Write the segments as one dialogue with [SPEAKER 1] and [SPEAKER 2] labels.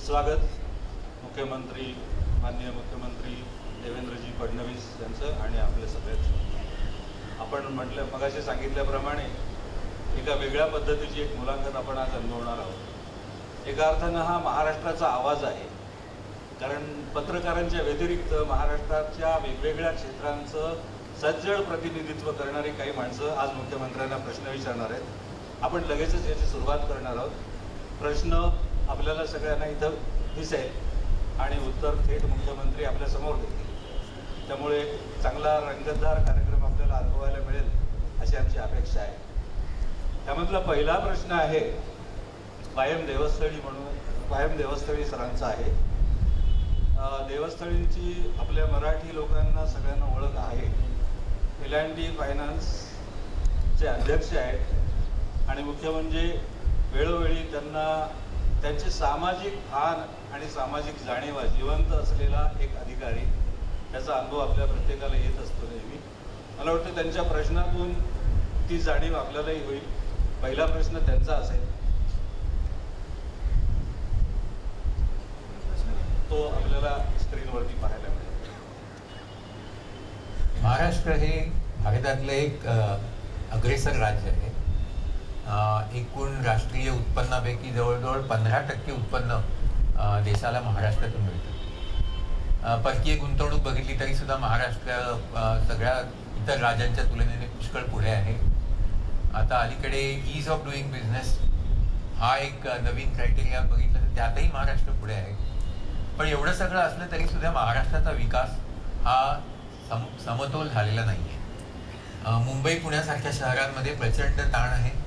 [SPEAKER 1] स्वागत मुख्यमंत्री माननीय मुख्यमंत्री देवेंद्रजी फडणवीस यांचं आणि आपल्या सगळ्यांचं. आपण म्हटलं मगाशी सांगितल्याप्रमाणे एका वेगळ्या पद्धतीची एक मुलाखत आपण आज अनुभवणार आहोत. एका अर्थानं हा महाराष्ट्राचा आवाज आहे, कारण पत्रकारांच्या व्यतिरिक्त महाराष्ट्राच्या वेगवेगळ्या क्षेत्रांचं सज्जड प्रतिनिधित्व करणारी काही माणसं आज मुख्यमंत्र्यांना प्रश्न विचारणार आहेत. आपण लगेचच याची सुरुवात करणार आहोत. प्रश्न आपल्याला सगळ्यांना इथं दिसेल आणि उत्तर थेट मुख्यमंत्री आपल्यासमोर देतील. त्यामुळे चांगला रंगतदार कार्यक्रम आपल्याला अनुभवायला मिळेल अशी आमची अपेक्षा आहे. त्यामधला पहिला प्रश्न आहे वायम देवस्थळी सरांचा आहे. देवस्थळींची आपल्या मराठी लोकांना सगळ्यांना ओळख आहे. L&T फायनान्सचे अध्यक्ष आहेत आणि मुख्य म्हणजे वेळोवेळी त्यांना त्यांचे सामाजिक भान आणि सामाजिक जाणीवा जिवंत असलेला एक अधिकारी, त्याचा अनुभव आपल्या प्रत्येकाला येत असतो नेहमी. मला वाटतं त्यांच्या प्रश्नातून ती जाणीव आपल्यालाही होईल. पहिला प्रश्न त्यांचा असेल, तो आपल्याला स्क्रीनवरती पाहायला मिळेल.
[SPEAKER 2] महाराष्ट्र हे भारतातलं एक अग्रेसर राज्य आहे. एकूण राष्ट्रीय उत्पन्नापैकी जवळजवळ 15% उत्पन्न देशाला महाराष्ट्रातून मिळतं. परकीय गुंतवणूक बघितली तरी सुद्धा महाराष्ट्र सगळ्या इतर राज्यांच्या तुलनेने पुष्कळ पुढे आहे. आता अलीकडे ईज ऑफ डुईंग बिझनेस हा एक नवीन क्रायटेरिया बघितलं तर त्यातही महाराष्ट्र पुढे आहे. पण एवढं सगळं असलं तरी सुद्धा महाराष्ट्राचा विकास हा समतोल झालेला नाही आहे. मुंबई पुण्यासारख्या शहरांमध्ये प्रचंड ताण आहे.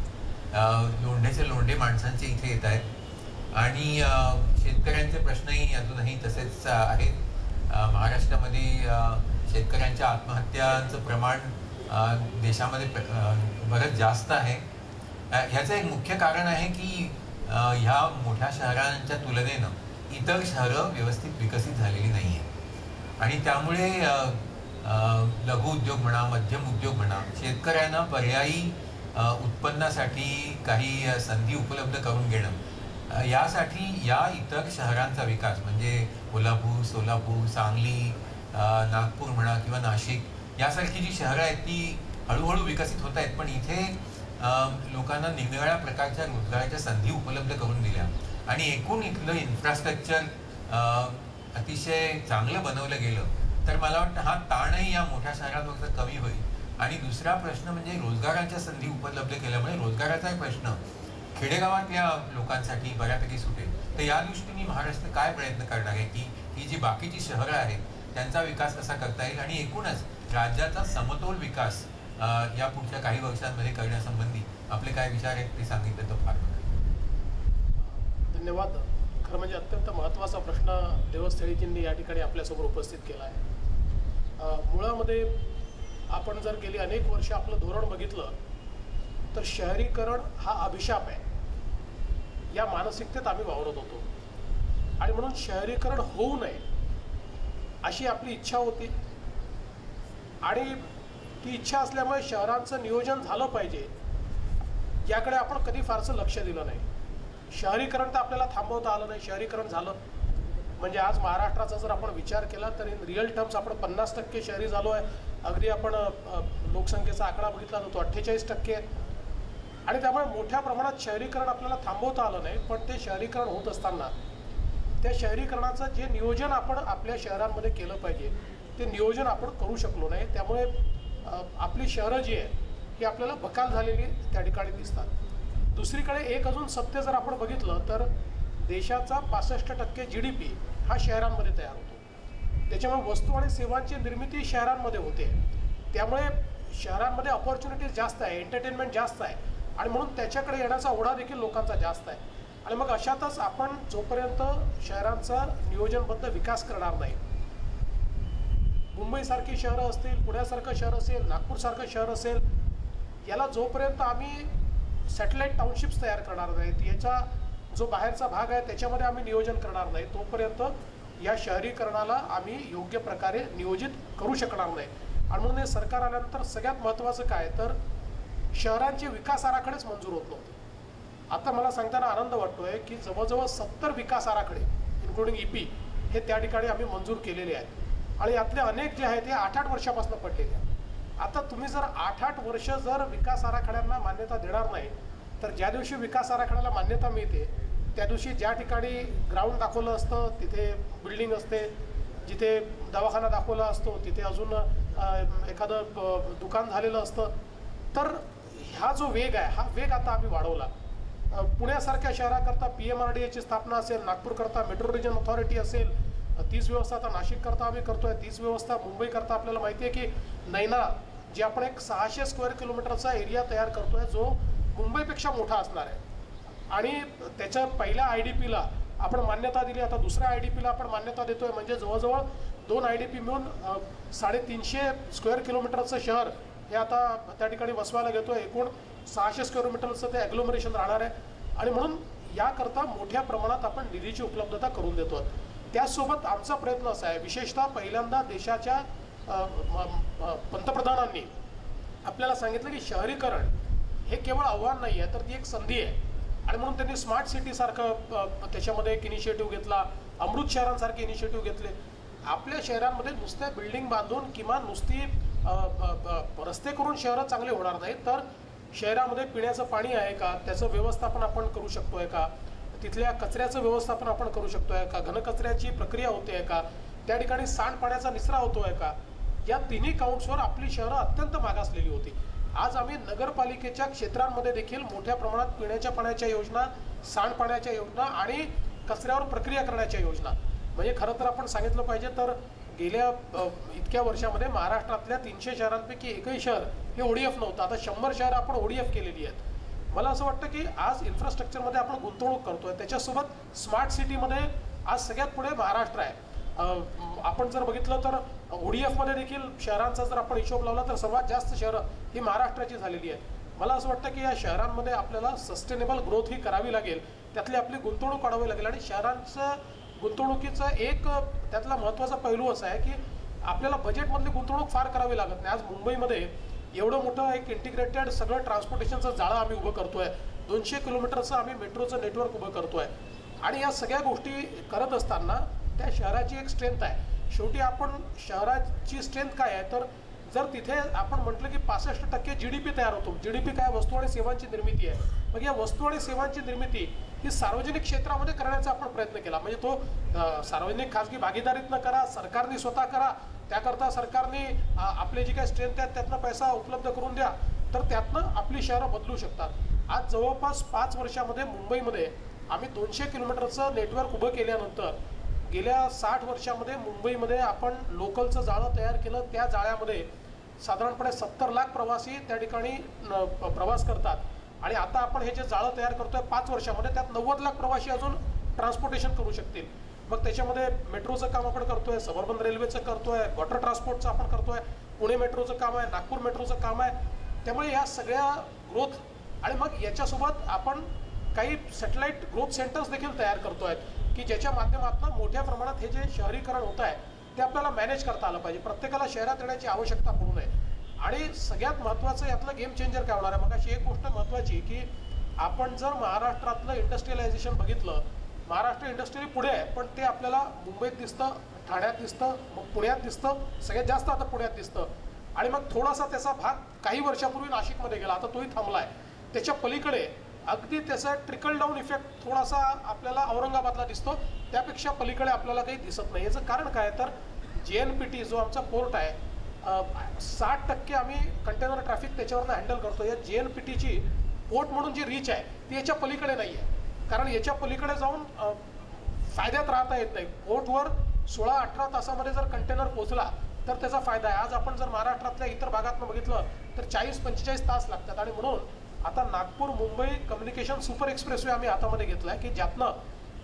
[SPEAKER 2] लोंढेचे लोंढे माणसांचे इथे येत आहेत आणि शेतकऱ्यांचे प्रश्नही अजूनही तसेच आहेत. महाराष्ट्रामध्ये शेतकऱ्यांच्या आत्महत्यांचं प्रमाण देशामध्ये बरंच जास्त आहे. ह्याचं एक मुख्य कारण आहे की ह्या मोठ्या शहरांच्या तुलनेनं इतर शहरं व्यवस्थित विकसित झालेली नाही आहेत आणि त्यामुळे लघु उद्योग म्हणा, मध्यम उद्योग म्हणा, शेतकऱ्यांना पर्यायी उत्पन्नासाठी काही संधी उपलब्ध करून घेणं, यासाठी या इतर शहरांचा विकास म्हणजे कोल्हापूर, सोलापूर, सांगली, नागपूर म्हणा किंवा नाशिक यासारखी जी शहरं आहेत ती हळूहळू विकसित होत आहेत. पण इथे लोकांना निरनिराळ्या प्रकारच्या रोजगाराच्या संधी उपलब्ध करून दिल्या आणि एकूण इथलं इन्फ्रास्ट्रक्चर अतिशय चांगलं बनवलं गेलं तर मला वाटतं हा ताणही या मोठ्या शहरांवरचा कमी होईल. आणि दुसरा प्रश्न म्हणजे रोजगाराच्या संधी उपलब्ध केल्यामुळे रोजगाराचा प्रश्न खेडेगावातल्या लोकांसाठी बऱ्यापैकी सुटेल. तर या दृष्टीने महाराष्ट्र काय प्रयत्न करणार आहे की ही जी बाकीची शहरं आहेत त्यांचा विकास कसा करता येईल आणि एकूणच राज्याचा समतोल विकास या पुढच्या काही वर्षांमध्ये करण्यासंबंधी आपले काय विचार आहेत ते सांगितलं तर फार.
[SPEAKER 3] धन्यवाद. खरं म्हणजे अत्यंत महत्त्वाचा प्रश्न देवस्थळीजींनी या ठिकाणी आपल्यासमोर उपस्थित केला आहे. मुळामध्ये आपण जर गेली अनेक वर्ष आपलं धोरण बघितलं तर शहरीकरण हा अभिशाप आहे या मानसिकतेत आम्ही वावरत होतो आणि म्हणून शहरीकरण होऊ नये अशी आपली इच्छा होती आणि ती इच्छा असल्यामुळे शहरांचं नियोजन झालं पाहिजे याकडे आपण कधी फारसं लक्ष दिलं नाही. शहरीकरण तर आपल्याला थांबवता आलं नाही. शहरीकरण झालं म्हणजे आज महाराष्ट्राचा जर आपण विचार केला तर इन रिअल टर्म्स आपण 50% शहरी झालो आहे. अगदी आपण लोकसंख्येचा आकडा बघितला तर तो 48% आहे आणि त्यामुळे मोठ्या प्रमाणात शहरीकरण आपल्याला थांबवता आलं नाही. पण ते शहरीकरण होत असताना त्या शहरीकरणाचं जे नियोजन आपण आपल्या शहरांमध्ये केलं पाहिजे ते नियोजन आपण करू शकलो नाही. त्यामुळे आपली शहरं जी आहे ही आपल्याला बकाल झालेली त्या ठिकाणी दिसतात. दुसरीकडे एक अजून सत्य जर आपण बघितलं तर देशाचा 65% GDP हा शहरांमध्ये तयार होतो. त्याच्यामुळे वस्तू आणि सेवांची निर्मिती शहरांमध्ये होते. त्यामुळे शहरांमध्ये ऑपॉर्च्युनिटीज जास्त आहे, एंटरटेनमेंट जास्त आहे आणि म्हणून त्याच्याकडे येण्याचा ओढा देखील लोकांचा जास्त आहे. आणि मग अशातच आपण जोपर्यंत शहरांचा नियोजनबद्ध विकास करणार नाही, मुंबईसारखी शहरं असतील, पुण्यासारखं शहर असेल, नागपूरसारखं शहर असेल, याला जोपर्यंत आम्ही सॅटेलाईट टाउनशिप्स तयार करणार नाहीत, याचा जो बाहेरचा भाग आहे त्याच्यामध्ये आम्ही नियोजन करणार नाही, तोपर्यंत या शहरीकरणाला आम्ही योग्य प्रकारे नियोजित करू शकणार नाही. आणि म्हणून हे सरकार आल्यानंतर सगळ्यात महत्त्वाचं काय तर शहरांचे विकास आराखडेच मंजूर होत नव्हते. आता मला सांगताना आनंद वाटतोय की जवळजवळ 70 विकास आराखडे इन्क्लुडिंग EP हे त्या ठिकाणी आम्ही मंजूर केलेले आहेत आणि यातले अनेक जे आहेत ते 8-8 वर्षापासून पडलेले आहेत. आता तुम्ही जर 8-8 वर्ष जर विकास आराखड्यांना मान्यता देणार नाही तर ज्या दिवशी विकास आराखड्याला मान्यता मिळते त्या दिवशी ज्या ठिकाणी ग्राउंड दाखवलं असतं तिथे बिल्डिंग असते, जिथे दवाखाना दाखवला असतो तिथे अजून एखादं दुकान झालेलं असतं. तर हा जो वेग आहे हा वेग आता आम्ही वाढवला. पुण्यासारख्या शहराकरता PMRDAची स्थापना असेल, नागपूरकरता मेट्रो रिजन ऑथॉरिटी असेल, तीच व्यवस्था आता नाशिककरता आम्ही करतोय, तीच व्यवस्था मुंबईकरता आपल्याला माहिती आहे की नैना जे आपण एक 600 स्क्वेअर किलोमीटरचा एरिया तयार करतोय जो मुंबईपेक्षा मोठा असणार आहे आणि त्याच्या पहिल्या IDPला आपण मान्यता दिली. आता दुसऱ्या IDPला आपण मान्यता देतोय म्हणजे जवळजवळ 2 IDP मिळून 350 स्क्वेअर किलोमीटरचं शहर हे आता त्या ठिकाणी वसवायला घेतोय. एकूण 600 स्क्वेअर मीटरचं ते ॲग्लोमरेशन राहणार आहे आणि म्हणून याकरता मोठ्या प्रमाणात आपण निधीची उपलब्धता करून देतो. त्याचसोबत आमचा प्रयत्न असा आहे, विशेषतः पहिल्यांदा देशाच्या पंतप्रधानांनी आपल्याला सांगितलं की शहरीकरण हे केवळ आव्हान नाही आहे तर ती एक संधी आहे आणि म्हणून त्यांनी स्मार्ट सिटीसारखं त्याच्यामध्ये एक इनिशिएटिव्ह घेतला, अमृत शहरांसारखे इनिशिएटिव्ह घेतले. आपल्या शहरांमध्ये नुसत्या बिल्डिंग बांधून किंवा नुसती रस्ते करून शहरं चांगले होणार नाहीत तर शहरामध्ये पिण्याचं पाणी आहे का, त्याचं व्यवस्थापन आपण करू शकतोय का, तिथल्या कचऱ्याचं व्यवस्थापन आपण करू शकतोय का, घनकचऱ्याची प्रक्रिया होते का, त्या ठिकाणी सांडपाण्याचा निचरा होतोय का. या तिन्ही काउंट्सवर आपली शहरं अत्यंत मागासलेली होती. आज आम्ही नगरपालिकेच्या क्षेत्रांमध्ये देखील मोठ्या प्रमाणात पिण्याच्या पाण्याच्या योजना, सांडपाण्याच्या योजना आणि कचऱ्यावर प्रक्रिया करण्याच्या योजना, म्हणजे खरं तर आपण सांगितलं पाहिजे तर गेल्या इतक्या वर्षामध्ये महाराष्ट्रातल्या 300 शहरांपैकी एकही शहर हे ODF नव्हतं. आता 100 शहरं आपण ODF केलेली आहेत. मला असं वाटतं की आज इन्फ्रास्ट्रक्चरमध्ये आपण गुंतवणूक करतोय, त्याच्यासोबत स्मार्ट सिटीमध्ये आज सगळ्यात पुढे महाराष्ट्र आहे. आपण जर बघितलं तर ODFमध्ये देखील शहरांचा जर आपण हिशोब लावला तर सर्वात जास्त शहरं ही महाराष्ट्राची झालेली आहेत. मला असं वाटतं की या शहरांमध्ये आपल्याला सस्टेनेबल ग्रोथ ही करावी लागेल, त्यातली आपली गुंतवणूक वाढवावी लागेल आणि शहरांचं गुंतवणुकीचा एक त्यातला महत्त्वाचा पैलू असा आहे की आपल्याला बजेटमधली गुंतवणूक फार करावी लागत नाही. आज मुंबईमध्ये एवढं मोठं एक इंटिग्रेटेड सगळं ट्रान्सपोर्टेशनचं जाळं आम्ही उभं करतोय, 200 किलोमीटरचं आम्ही मेट्रोचं नेटवर्क उभं करतोय आणि या सगळ्या गोष्टी करत असताना त्या शहराची एक स्ट्रेंथ आहे. शेवटी आपण शहराची स्ट्रेंथ काय आहे तर जर तिथे आपण म्हटलं की 65% GDP तयार होतो. GDP काय, वस्तू आणि सेवांची निर्मिती आहे. मग या वस्तू आणि सेवांची निर्मिती ही सार्वजनिक क्षेत्रामध्ये करण्याचा आपण प्रयत्न केला, म्हणजे तो सार्वजनिक खाजगी भागीदारीतनं करा, सरकारने स्वतः करा, त्याकरता सरकारने आपले जी काही स्ट्रेंथ आहेत त्यातनं पैसा उपलब्ध करून द्या, तर त्यातनं आपली शहरं बदलू शकतात. आज जवळपास 5 वर्षामध्ये मुंबईमध्ये आम्ही 200 किलोमीटरचं नेटवर्क उभं केल्यानंतर गेल्या 60 वर्षामध्ये मुंबईमध्ये आपण लोकलचं जाळं तयार केलं. त्या जाळ्यामध्ये साधारणपणे 70 लाख प्रवासी त्या ठिकाणी प्रवास करतात आणि आता आपण हे जे जाळं तयार करतोय 5 वर्षामध्ये त्यात 90 लाख प्रवासी अजून ट्रान्सपोर्टेशन करू शकतील. मग त्याच्यामध्ये मेट्रोचं काम आपण करतोय, सबअर्बन रेल्वेचं करतोय, वॉटर ट्रान्सपोर्टचं आपण करतोय, पुणे मेट्रोचं काम आहे, नागपूर मेट्रोचं काम आहे. त्यामुळे या सगळ्या ग्रोथ आणि मग याच्यासोबत आपण काही सॅटेलाइट ग्रोथ सेंटर्स देखील तयार करतोय की ज्याच्या माध्यमातून मोठ्या प्रमाणात हे जे शहरीकरण होत आहे ते आपल्याला मॅनेज करता आलं पाहिजे. प्रत्येकाला शहरात येण्याची आवश्यकता पडू नये. आणि सगळ्यात महत्त्वाचं यातलं गेम चेंजर काय होणार आहे, मग अशी एक गोष्ट महत्त्वाची की आपण जर महाराष्ट्रातलं इंडस्ट्रियलायझेशन बघितलं, महाराष्ट्र इंडस्ट्री पुढे आहे पण ते आपल्याला मुंबईत दिसतं, ठाण्यात दिसतं, मग पुण्यात दिसतं, सगळ्यात जास्त आता पुण्यात दिसतं आणि मग थोडासा त्याचा भाग काही वर्षापूर्वी नाशिकमध्ये गेला, आता तोही थांबला आहे. त्याच्या पलीकडे अगदी त्याचा ट्रिकल डाऊन इफेक्ट थोडासा आपल्याला औरंगाबादला दिसतो, त्यापेक्षा पलीकडे आपल्याला काही दिसत नाही. याचं कारण काय तर JNPT जो आमचा पोर्ट आहे 60% आम्ही कंटेनर ट्रॅफिक त्याच्यावरनं हँडल करतो. या JNPTची पोर्ट म्हणून जी रीच आहे ती याच्या पलीकडे नाही आहे, कारण याच्या पलीकडे जाऊन फायद्यात राहता येत नाही. पोर्टवर 16-18 तासामध्ये जर कंटेनर पोहोचला तर त्याचा फायदा आहे. आज आपण जर महाराष्ट्रातल्या इतर भागातनं बघितलं तर 40-45 तास लागतात आणि म्हणून आता Nagpur Mumbai communication super expressway आम्ही हातामध्ये घेतला आहे की ज्यातनं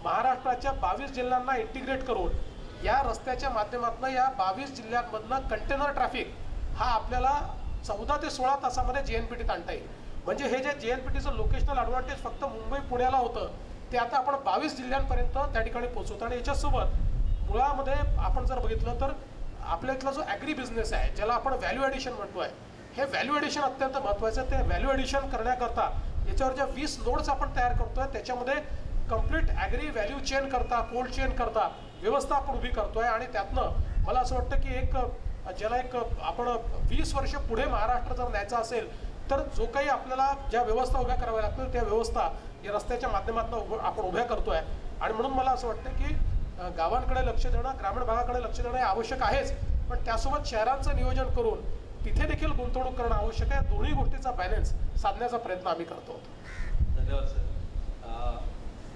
[SPEAKER 3] महाराष्ट्राच्या 22 जिल्ह्यांना इंटिग्रेट करून या रस्त्याच्या माध्यमातून या 22 जिल्ह्यांमधनं कंटेनर ट्रॅफिक हा आपल्याला 14 ते 16 तासामध्ये JNPTत आणता येईल. म्हणजे हे जे JNPTचं लोकेशनल ॲडव्हान्टेज फक्त मुंबई पुण्याला होतं ते आता आपण 22 जिल्ह्यांपर्यंत त्या ठिकाणी पोहोचवतो. आणि याच्यासोबत मुळामध्ये आपण जर बघितलं तर आपल्या इथला जो ॲग्री बिझनेस आहे ज्याला आपण व्हॅल्यू ॲडिशन म्हणतोय, हे व्हॅल्यू ॲडिशन अत्यंत महत्त्वाचं आहे. ते व्हॅल्यू ॲडिशन करण्याकरता याच्यावर ज्या 20 नोड्स आपण तयार करतोय त्याच्यामध्ये कम्प्लीट ॲग्री व्हॅल्यू चेन करता, कोल्ड चेन करता व्यवस्था आपण उभी करतोय. आणि त्यातनं मला असं वाटतं की ज्याला आपण 20 वर्ष पुढे महाराष्ट्र जर न्यायचा असेल तर जो काही आपल्याला ज्या व्यवस्था उभ्या कराव्या लागतील त्या व्यवस्था या रस्त्याच्या माध्यमातून आपण उभ्या करतोय. आणि म्हणून मला असं वाटतं की गावांकडे लक्ष देणं, ग्रामीण भागाकडे लक्ष देणं हे आवश्यक आहेच, पण त्यासोबत शहरांचं नियोजन करून तिथे देखील गुंतवणूक करणं आवश्यक आहे. दोन्ही गोष्टीचा बॅलन्स साधण्याचा प्रयत्न आम्ही करतो.
[SPEAKER 1] धन्यवाद सर.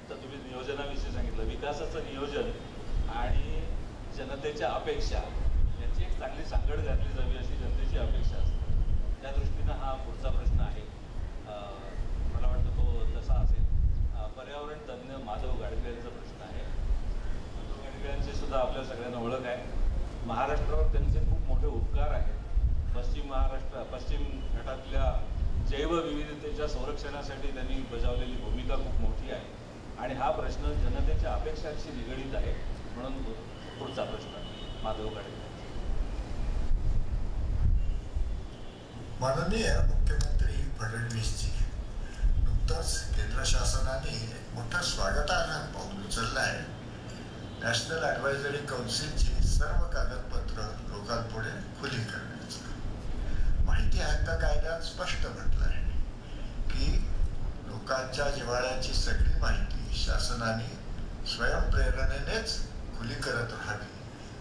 [SPEAKER 1] तर तुम्ही नियोजनाविषयी सांगितलं, विकासाचं नियोजन आणि जनतेच्या अपेक्षा यांची एक चांगली सांगड घातली जावी अशी जनतेची अपेक्षा असते. त्या दृष्टीनं हा पुढचा प्रश्न आहे. मला वाटतं तो तसा असेल. पर्यावरण तज्ज्ञ माधव गाडगे यांचा प्रश्न आहे. माधव गाडगे यांची सुद्धा आपल्या सगळ्यांना ओळख आहे. महाराष्ट्रावर त्यांचे खूप मोठे उपकार आहेत. पश्चिम घाटातल्या जैवविविधतेच्या संरक्षणासाठी त्यांनी बजावलेली भूमिका खूप मोठी आहे आणि हा प्रश्न जनतेच्या अपेक्षांशी निगडीत आहे. म्हणून पुढचा प्रश्न माधव गाडगे.
[SPEAKER 4] माननीय मुख्यमंत्री फडणवीसजी, नुकतंच केंद्र शासनाने एक मोठं स्वागतार्ह पाऊल उचललं आहे. नॅशनल ॲडवायझरी काउन्सिलची सर्व कागदपत्र लोकांपुढे खुली करण्याचं. माहिती हक्क कायद्यात स्पष्ट म्हटलं आहे की लोकांच्या जिव्हाळ्याची सगळी माहिती शासनाने स्वयंप्रेरणेनेच खुली करत राहावी,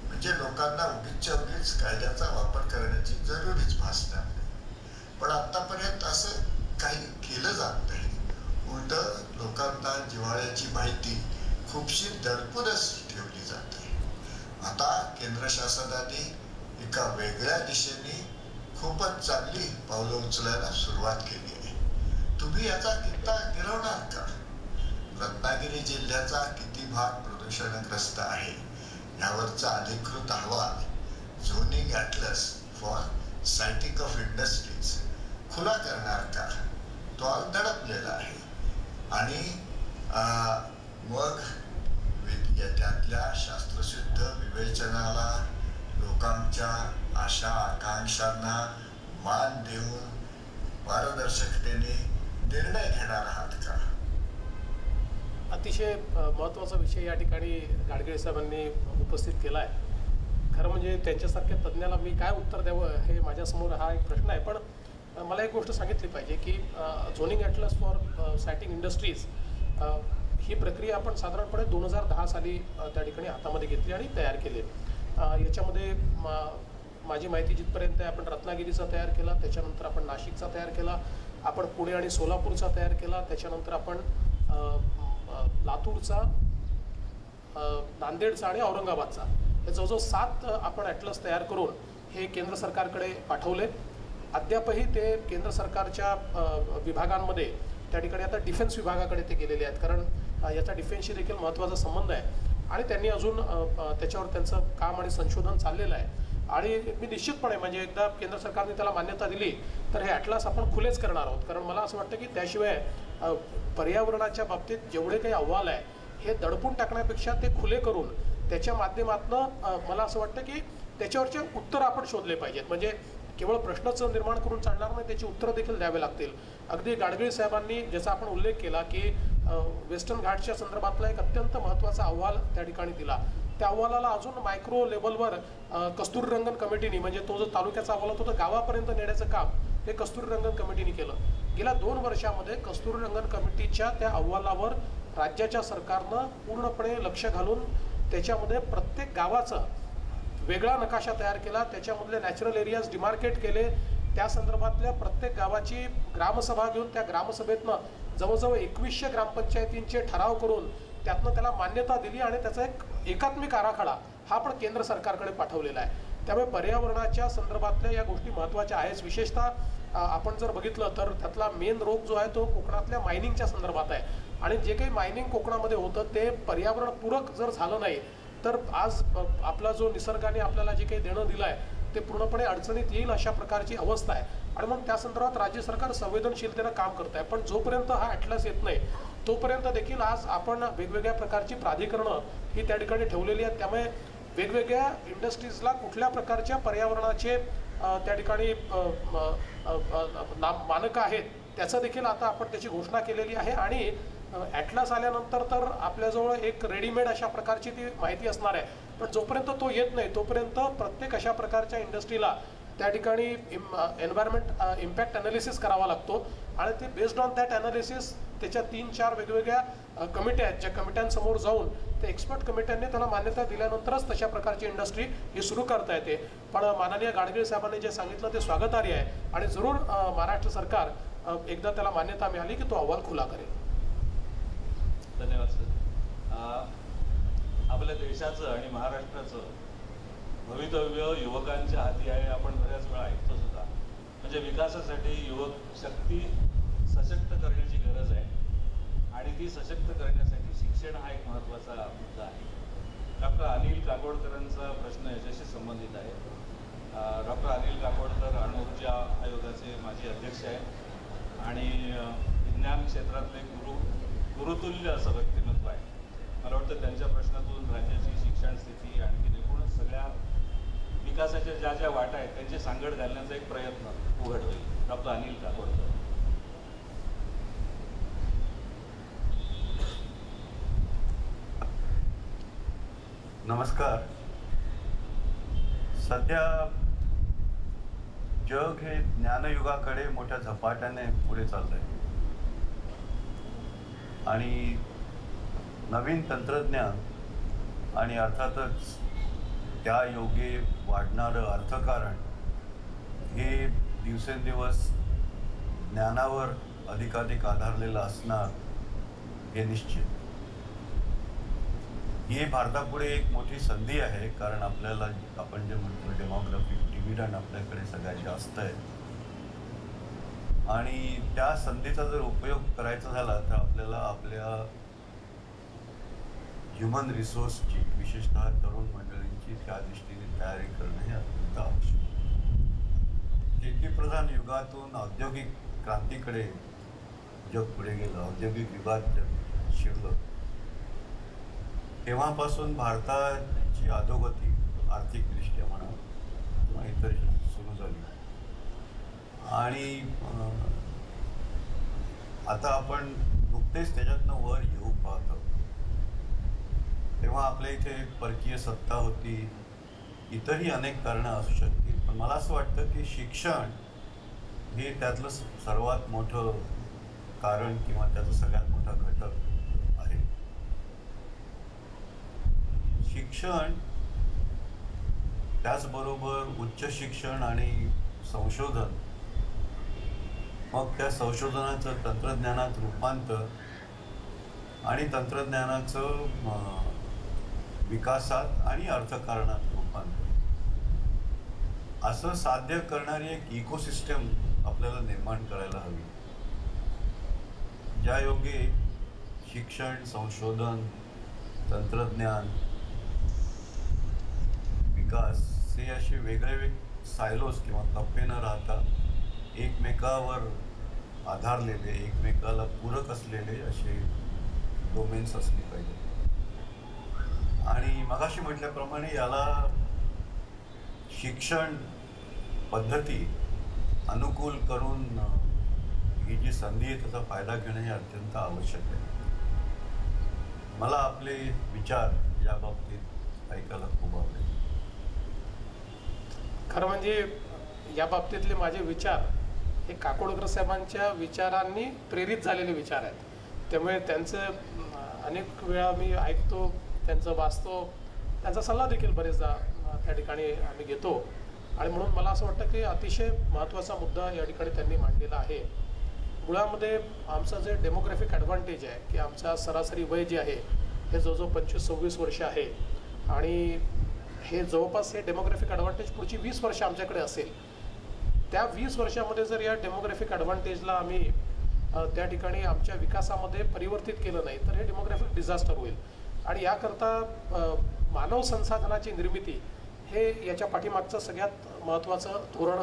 [SPEAKER 4] म्हणजे लोकांना उगीच कायद्याचा वापर करण्याची जरुरीच भासणार नाही. पण आतापर्यंत असं काही केलं जात नाही. उलट लोकांना जिव्हाळ्याची माहिती खूपशी दडपूनच ठेवली जाते. आता केंद्र शासनाने एका वेगळ्या दिशेने खूपच चांगली पावलं उचलायला सुरुवात केली आहे. तुम्ही याचा कित्ता गिरवणार का? रत्नागिरी जिल्ह्याचा किती भाग प्रदूषणग्रस्त आहे यावरचा अधिकृत अहवाल zoning atlas for siting of industries खुला करणार का? तो आज दडपलेला आहे. आणि मग त्यातल्या शास्त्रशुद्ध विवेचनाला, लोकांच्या आशा आकांक्षांना मान देऊन पारदर्शकतेने निर्णय घेणार आहात का?
[SPEAKER 3] अतिशय महत्त्वाचा विषय या ठिकाणी गाडगे साहेबांनी उपस्थित केला आहे. खरं म्हणजे त्यांच्यासारख्या तज्ज्ञाला मी काय उत्तर द्यावं हे माझ्यासमोर हा एक प्रश्न आहे. पण मला एक गोष्ट सांगितली पाहिजे की zoning atlas for siting industries ही प्रक्रिया आपण साधारणपणे 2010 साली त्या ठिकाणी हातामध्ये घेतली आणि तयार केली. याच्यामध्ये माझी माहिती जिथपर्यंत आहे आपण रत्नागिरीचा तयार केला, त्याच्यानंतर आपण नाशिकचा तयार केला, आपण पुणे आणि सोलापूरचा तयार केला, त्याच्यानंतर आपण लातूरचा, नांदेडचा आणि औरंगाबादचा हे जवळजवळ 7 आपण ॲटलस तयार करून हे केंद्र सरकारकडे पाठवले. अद्यापही ते केंद्र सरकारच्या विभागांमध्ये त्या ठिकाणी आता डिफेन्स विभागाकडे ते गेलेले आहेत, कारण याचा डिफेन्सशी देखील महत्त्वाचा संबंध आहे आणि त्यांनी अजून त्याच्यावर त्यांचं काम आणि संशोधन चाललेलं आहे. आणि मी निश्चितपणे म्हणजे एकदा केंद्र सरकारने त्याला मान्यता दिली तर हे ॲटलास आपण खुलेच करणार आहोत. कारण मला असं वाटतं की त्याशिवाय पर्यावरणाच्या बाबतीत जेवढे काही अहवाल आहे हे दडपून टाकण्यापेक्षा ते खुले करून त्याच्या माध्यमातून मला असं वाटतं की त्याच्यावरचे उत्तर आपण शोधले पाहिजेत. म्हणजे केवळ प्रश्नचं निर्माण करून चालणार नाही, त्याची उत्तरं देखील द्यावे लागतील. अगदी गाडगे साहेबांनी ज्याचा आपण उल्लेख केला की वेस्टर्न घाटच्या संदर्भातला एक अत्यंत महत्त्वाचा अहवाल त्या ठिकाणी दिला. त्या अहवालाला अजून मायक्रो लेवलवर कस्तुरीरंगन कमिटीने, म्हणजे तो जो तालुक्याचा अहवाल होता तो गावापर्यंत नेण्याचं काम हे कस्तुरीरंगन कमिटीने केलं. गेल्या 2 वर्षामध्ये कस्तुरीरंगन कमिटीच्या त्या अहवालावर राज्याच्या सरकारनं पूर्णपणे लक्ष घालून त्याच्यामध्ये प्रत्येक गावाचं वेगळा नकाशा तयार केला, त्याच्यामधले नॅचरल एरियाज डिमार्केट केले, त्या संदर्भातल्या प्रत्येक गावाची ग्रामसभा घेऊन त्या ग्रामसभेतनं जवळजवळ 2100 ग्रामपंचायतींचे ठराव करून त्यातनं त्याला मान्यता दिली आणि त्याचा एक एकात्मिक आराखडा हा पण केंद्र सरकारकडे पाठवलेला आहे. त्यामुळे पर्यावरणाच्या संदर्भातल्या या गोष्टी महत्त्वाच्या आहेच. विशेषतः आपण जर बघितलं तर त्यातला मेन रोग जो आहे तो कोकणातल्या मायनिंगच्या संदर्भात आहे आणि जे काही मायनिंग कोकणामध्ये होतं ते पर्यावरणपूरक जर झालं नाही तर आज आपला जो निसर्गाने आपल्याला जे काही देणं दिलं आहे ते पूर्णपणे अडचणीत येईल अशा प्रकारची अवस्था आहे. आणि म्हणून त्या संदर्भात राज्य सरकार संवेदनशीलतेनं काम करत आहे. पण जोपर्यंत हा ॲटलास येत नाही तोपर्यंत देखील आज आपण वेगवेगळ्या प्रकारची प्राधिकरणं ही त्या ठिकाणी ठेवलेली आहेत. त्यामुळे वेगवेगळ्या इंडस्ट्रीजला कुठल्या प्रकारच्या पर्यावरणाचे त्या ठिकाणी मानकं आहेत त्याचं देखील आता आपण त्याची घोषणा केलेली आहे. आणि ॲटलास आल्यानंतर तर आपल्याजवळ एक रेडीमेड अशा प्रकारची ती माहिती असणार आहे, पण जोपर्यंत तो येत नाही तोपर्यंत प्रत्येक अशा प्रकारच्या इंडस्ट्रीला त्या ठिकाणी एन्व्हायरमेंट इम्पॅक्ट ॲनालिसिस करावा लागतो आणि ते बेस्ड ऑन दॅट ॲनालिसिस त्याच्या 3-4 वेगवेगळ्या कमिट्या आहेत, ज्या कमिट्यांसमोर जाऊन त्या एक्सपर्ट कमिट्यांनी त्याला मान्यता दिल्यानंतरच तशा प्रकारची इंडस्ट्री ही सुरू करता येते. पण माननीय गाडगीळ साहेबांनी जे सांगितलं ते स्वागतार्ह आहे आणि जरूर महाराष्ट्र सरकार एकदा त्याला मान्यता मिळाली की तो अहवाल खुला करेल.
[SPEAKER 1] धन्यवाद सर. आपल्या देशाचं आणि महाराष्ट्राचं भवितव्य युवकांच्या हाती आहे, आपण बऱ्याच वेळा ऐकतो सुद्धा. म्हणजे विकासासाठी युवक शक्ती सशक्त करण्याची गरज आहे आणि ती सशक्त करण्यासाठी शिक्षण हा एक महत्त्वाचा मुद्दा आहे. डॉक्टर अनिल काकोडकरांचा प्रश्न याच्याशी संबंधित आहे. डॉक्टर अनिल काकोडकर अणु ऊर्जा आयोगाचे माजी अध्यक्ष आहेत आणि विज्ञान क्षेत्रातले गुरुतुल्य असं व्यक्तिमत्व आहे. मला वाटतं त्यांच्या प्रश्नातून राज्याची शिक्षण स्थिती आणखी एकूणच सगळ्या विकासाच्या ज्या ज्या वाटा आहेत त्यांची सांगड घालण्याचा एक प्रयत्न उघड होईल. डॉक्टर अनिल काकोडकर.
[SPEAKER 5] नमस्कार. सध्या जग हे ज्ञानयुगाकडे मोठ्या झपाट्याने पुढे चाललंय आणि नवीन तंत्रज्ञान आणि अर्थातच त्या योगे वाढणारं अर्थकारण हे दिवसेंदिवस ज्ञानावर अधिकाधिक आधारलेलं असणार हे निश्चित. ही भारतापुढे एक मोठी संधी आहे, कारण आपल्याला आपण जे म्हणतो डेमोग्राफिक डिव्हिडंड आपल्याकडे सगळ्यात जास्त आहे आणि त्या संधीचा जर उपयोग करायचा झाला तर आपल्याला आपल्या ह्युमन रिसोर्सची विशेषतः तरुण मंडळींची त्या दृष्टीने तयारी करणं हे अत्यंत आवश्यक आहे. शेतीप्रधान युगातून औद्योगिक क्रांतीकडे जग पुढे गेलं, औद्योगिक युगात जग शिरलं, तेव्हापासून भारताची अधोगती आर्थिकदृष्ट्या म्हणा किंवा इतर सुरू झाली आणि आता आपण नुकतेच त्याच्यातनं वर येऊ पाहतो. तेव्हा आपल्या इथे परकीय सत्ता होती, इतरही अनेक कारणं असू शकतील, पण मला असं वाटतं की शिक्षण हे त्यातलं सर्वात मोठं कारण किंवा त्याचा सगळ्यात मोठा घटक आहे. शिक्षण त्याचबरोबर उच्च शिक्षण आणि संशोधन, मग त्या संशोधनाचं तंत्रज्ञानात रूपांतर आणि तंत्रज्ञानाचं विकासात आणि अर्थकारणात रूपांतर, असं साध्य करणारी एक इकोसिस्टम आपल्याला निर्माण करायला हवी, ज्या योगे शिक्षण, संशोधन, तंत्रज्ञान, विकास हे असे वेगळे सायलोस किंवा कप्पे न राहता एकमेकावर आधारलेले, एकमेकाला पूरक असलेले असे डोमेन्स असले पाहिजे. आणि मगाशी म्हटल्याप्रमाणे याला शिक्षण पद्धती अनुकूल करून ही जी संधी आहे त्याचा फायदा घेणं हे अत्यंत आवश्यक आहे. मला आपले विचार या बाबतीत ऐकायला खूप आवडेल.
[SPEAKER 3] खरं म्हणजे या बाबतीतले माझे विचार हे काकोडकर साहेबांच्या विचारांनी प्रेरित झालेले विचार आहेत. त्यामुळे त्यांचं अनेक वेळा मी ऐकतो, त्यांचं वाचतो, त्यांचा सल्ला देखील बरेचदा त्या ठिकाणी आम्ही घेतो आणि म्हणून मला असं वाटतं की अतिशय महत्त्वाचा मुद्दा या ठिकाणी त्यांनी मांडलेला आहे. मुळामध्ये आमचं जे डेमोग्राफिक ॲडव्हान्टेज आहे की आमचा सरासरी वय जे आहे हे जवळजवळ 25-26 वर्ष आहे आणि हे जवळपास हे डेमोग्राफिक ॲडव्हान्टेज पुढची 20 वर्ष आमच्याकडे असेल. त्या 20 वर्षामध्ये जर या डेमोग्राफिक ॲडव्हान्टेजला आम्ही त्या ठिकाणी आमच्या विकासामध्ये परिवर्तित केलं नाही तर हे डेमोग्राफिक डिझास्टर होईल आणि याकरता मानव संसाधनाची निर्मिती हे याच्या पाठीमागचं सगळ्यात महत्त्वाचं धोरण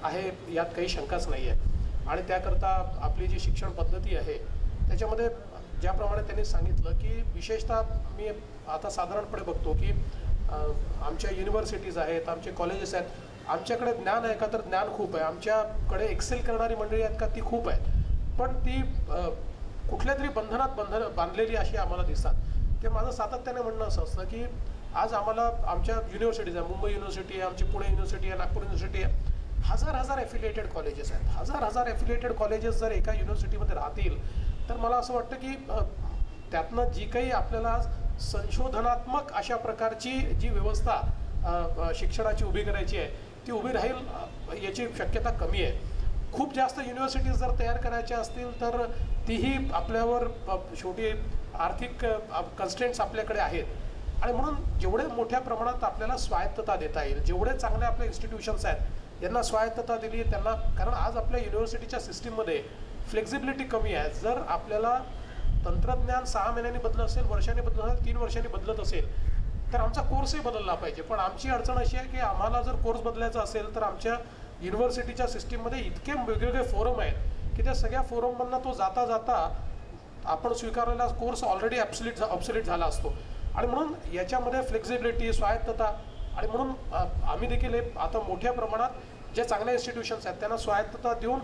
[SPEAKER 3] आहे, यात काही शंकाच नाही आहे. आणि त्याकरता आपली जी शिक्षण पद्धती आहे त्याच्यामध्ये ज्याप्रमाणे त्यांनी सांगितलं की विशेषतः मी आता साधारणपणे बघतो की आमच्या युनिव्हर्सिटीज आहेत, आमचे कॉलेजेस आहेत, आमच्याकडे ज्ञान आहे का तर ज्ञान खूप आहे, आमच्याकडे एक्सेल करणारी मंडळी आहेत का ती खूप आहेत, पण ती कुठल्या तरी बंधनात बांधलेली अशी आम्हाला दिसतात. ते माझं सातत्याने म्हणणं असं असतं की आज आम्हाला आमच्या युनिव्हर्सिटीज आहे, मुंबई युनिव्हर्सिटी आहे, आमची पुणे युनिव्हर्सिटी आहे, नागपूर युनिव्हर्सिटी आहे, हजार एफिलिएटेड कॉलेजेस आहेत. हजार एफिलिएटेड कॉलेजेस जर एका युनिव्हर्सिटीमध्ये राहतील तर मला असं वाटतं की त्यातनं जी काही आपल्याला संशोधनात्मक अशा प्रकारची जी व्यवस्था शिक्षणाची उभी करायची आहे ती उभी राहील याची शक्यता कमी आहे. खूप जास्त युनिव्हर्सिटीज जर तयार करायच्या असतील तर तीही आपल्यावर शेवटी आर्थिक कन्स्ट्रेंट्स आपल्याकडे आहेत. आणि म्हणून जेवढे मोठ्या प्रमाणात आपल्याला स्वायत्तता देता येईल, जेवढे चांगले आपले इन्स्टिट्यूशन्स आहेत यांना स्वायत्तता दिली त्यांना, कारण आज आपल्या युनिव्हर्सिटीच्या सिस्टीममध्ये फ्लेक्झिबिलिटी कमी आहे. जर आपल्याला तंत्रज्ञान 6 महिन्यांनी बदलत असेल, वर्षांनी बदलत असेल, 3 वर्षांनी बदलत असेल तर आमचा कोर्सही बदलला पाहिजे. पण आमची अडचण अशी आहे की आम्हाला जर कोर्स बदलायचा असेल तर आमच्या युनिव्हर्सिटीच्या सिस्टीममध्ये इतके वेगवेगळे फोरम आहेत की त्या सगळ्या फोरममधनं तो जाता जाता आपण स्वीकारलेला कोर्स ऑलरेडी ऑब्सोलीट झाला असतो. आणि म्हणून याच्यामध्ये फ्लेक्झिबिलिटी, स्वायत्तता, आणि म्हणून आम्ही देखील आता मोठ्या प्रमाणात जे चांगल्या इन्स्टिट्यूशन्स आहेत त्यांना स्वायत्तता देऊन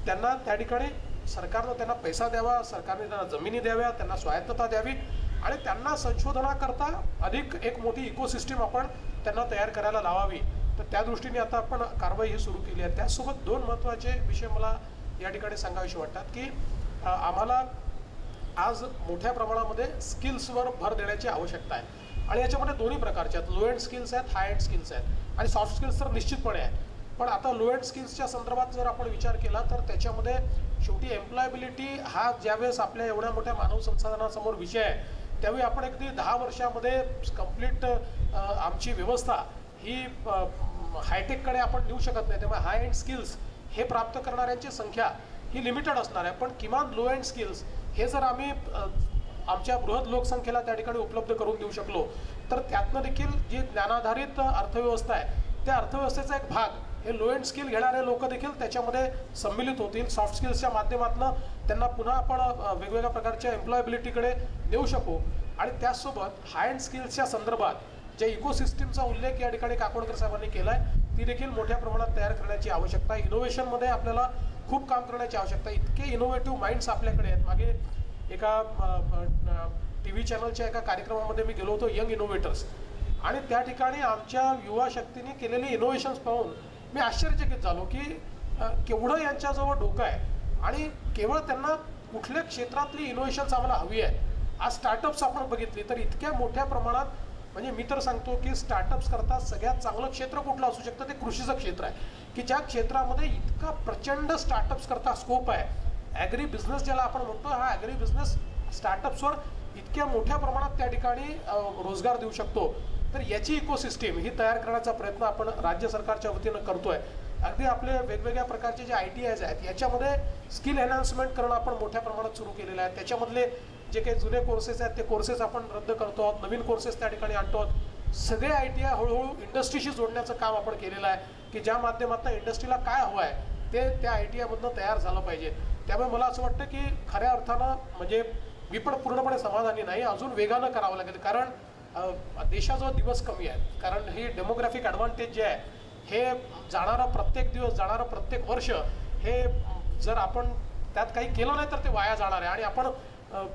[SPEAKER 3] त्यांना त्या ठिकाणी सरकारनं त्यांना पैसा द्यावा, सरकारने त्यांना जमिनी द्याव्या, त्यांना स्वायत्तता द्यावी आणि त्यांना संशोधनाकरता अधिक एक मोठी इकोसिस्टीम आपण त्यांना तयार करायला लावावी. तर त्या दृष्टीने आता आपण कारवाई ही सुरू केली आहे. त्यासोबत 2 महत्त्वाचे विषय मला या ठिकाणी सांगावेसे वाटतात की आम्हाला आज मोठ्या प्रमाणामध्ये स्किल्सवर भर देण्याची आवश्यकता आहे. आणि याच्यामध्ये दोन्ही प्रकारचे आहेत, लो एंड स्किल्स आहेत, हाय एंड स्किल्स आहेत आणि सॉफ्ट स्किल्स तर निश्चितपणे आहेत. पण आता लो एंड स्किल्सच्या संदर्भात जर आपण विचार केला तर त्याच्यामध्ये शेवटी एम्प्लॉयबिलिटी हा ज्यावेळेस आपल्या एवढ्या मोठ्या मानव संसाधनासमोर विषय आहे त्यावेळी आपण अगदी 10 वर्षामध्ये कंप्लीट आमची व्यवस्था ही हायटेककडे आपण नेऊ शकत नाही. त्यामुळे हाय एंड स्किल्स हे प्राप्त करणाऱ्यांची संख्या ही लिमिटेड असणार आहे. पण किमान लो एंड स्किल्स हे जर आम्ही आमच्या बृहत लोकसंख्येला त्या ठिकाणी उपलब्ध करून देऊ शकलो तर त्यातनं देखील जी ज्ञानाधारित अर्थव्यवस्था आहे त्या अर्थव्यवस्थेचा एक भाग हे लो एंड स्किल घेणारे लोक देखील त्याच्यामध्ये सम्मिलित होतील. सॉफ्ट स्किल्सच्या माध्यमातून त्यांना पुन्हा आपण वेगवेगळ्या प्रकारच्या एम्प्लॉयबिलिटीकडे नेऊ शकू. आणि त्याचसोबत हाय एंड स्किल्सच्या संदर्भात ज्या इकोसिस्टीमचा उल्लेख या ठिकाणी काकोडकर साहेबांनी केला आहे ती देखील मोठ्या प्रमाणात तयार करण्याची आवश्यकता आहे. इनोव्हेशनमध्ये आपल्याला खूप काम करण्याची आवश्यकता आहे. इतके इनोव्हेटिव्ह माइंड्स आपल्याकडे आहेत. मागे एका TV चॅनलच्या एका कार्यक्रमामध्ये मी गेलो होतो, यंग इनोव्हेटर्स, आणि त्या ठिकाणी आमच्या युवा शक्तीने केलेले इनोव्हेशन्स पाहून मी आश्चर्यचकित झालो की केवढं यांच्याजवळ डोकं आहे आणि केवळ त्यांना कुठल्या क्षेत्रातली इनोव्हेशन्स आम्हाला हवी आहे. आज स्टार्टअप्स आपण बघितली तर इतक्या मोठ्या प्रमाणात, म्हणजे मी तर सांगतो की स्टार्टअप्स करता सगळ्यात चांगलं क्षेत्र कुठलं असू शकतं ते कृषीचं क्षेत्र आहे की ज्या क्षेत्रामध्ये इतका प्रचंड स्टार्टअप्स करता स्कोप आहे. ॲग्री बिझनेस ज्याला आपण म्हणतो, हा ॲग्री बिझनेस स्टार्टअप्सवर इतक्या मोठ्या प्रमाणात त्या ठिकाणी रोजगार देऊ शकतो. तर याची इकोसिस्टीम ही तयार करण्याचा प्रयत्न आपण राज्य सरकारच्या वतीनं करतोय. अगदी आपले वेगवेगळ्या प्रकारचे जे ITIs आहेत याच्यामध्ये स्किल एनहान्समेंट करणं आपण मोठ्या प्रमाणात सुरू केलेलं आहे. त्याच्यामधले जे काही जुने कोर्सेस आहेत ते कोर्सेस आपण रद्द करतो आहोत, नवीन कोर्सेस त्या ठिकाणी आणतो आहोत. सगळे ITI हळूहळू इंडस्ट्रीशी जोडण्याचं काम आपण केलेलं आहे की ज्या माध्यमातून इंडस्ट्रीला काय हवं आहे ते त्या ITI तयार झालं पाहिजे. त्यामुळे मला असं वाटतं की खऱ्या अर्थानं म्हणजे मी पण पूर्णपणे समाधानी नाही, अजून वेगानं करावं लागेल. कारण देशाजवळ दिवस कमी आहेत. कारण हे डेमोग्राफिक ॲडव्हान्टेज जे आहे हे जाणारा प्रत्येक दिवस, जाणारं प्रत्येक वर्ष हे जर आपण त्यात काही केलं नाही तर ते वाया जाणार आहे. आणि आपण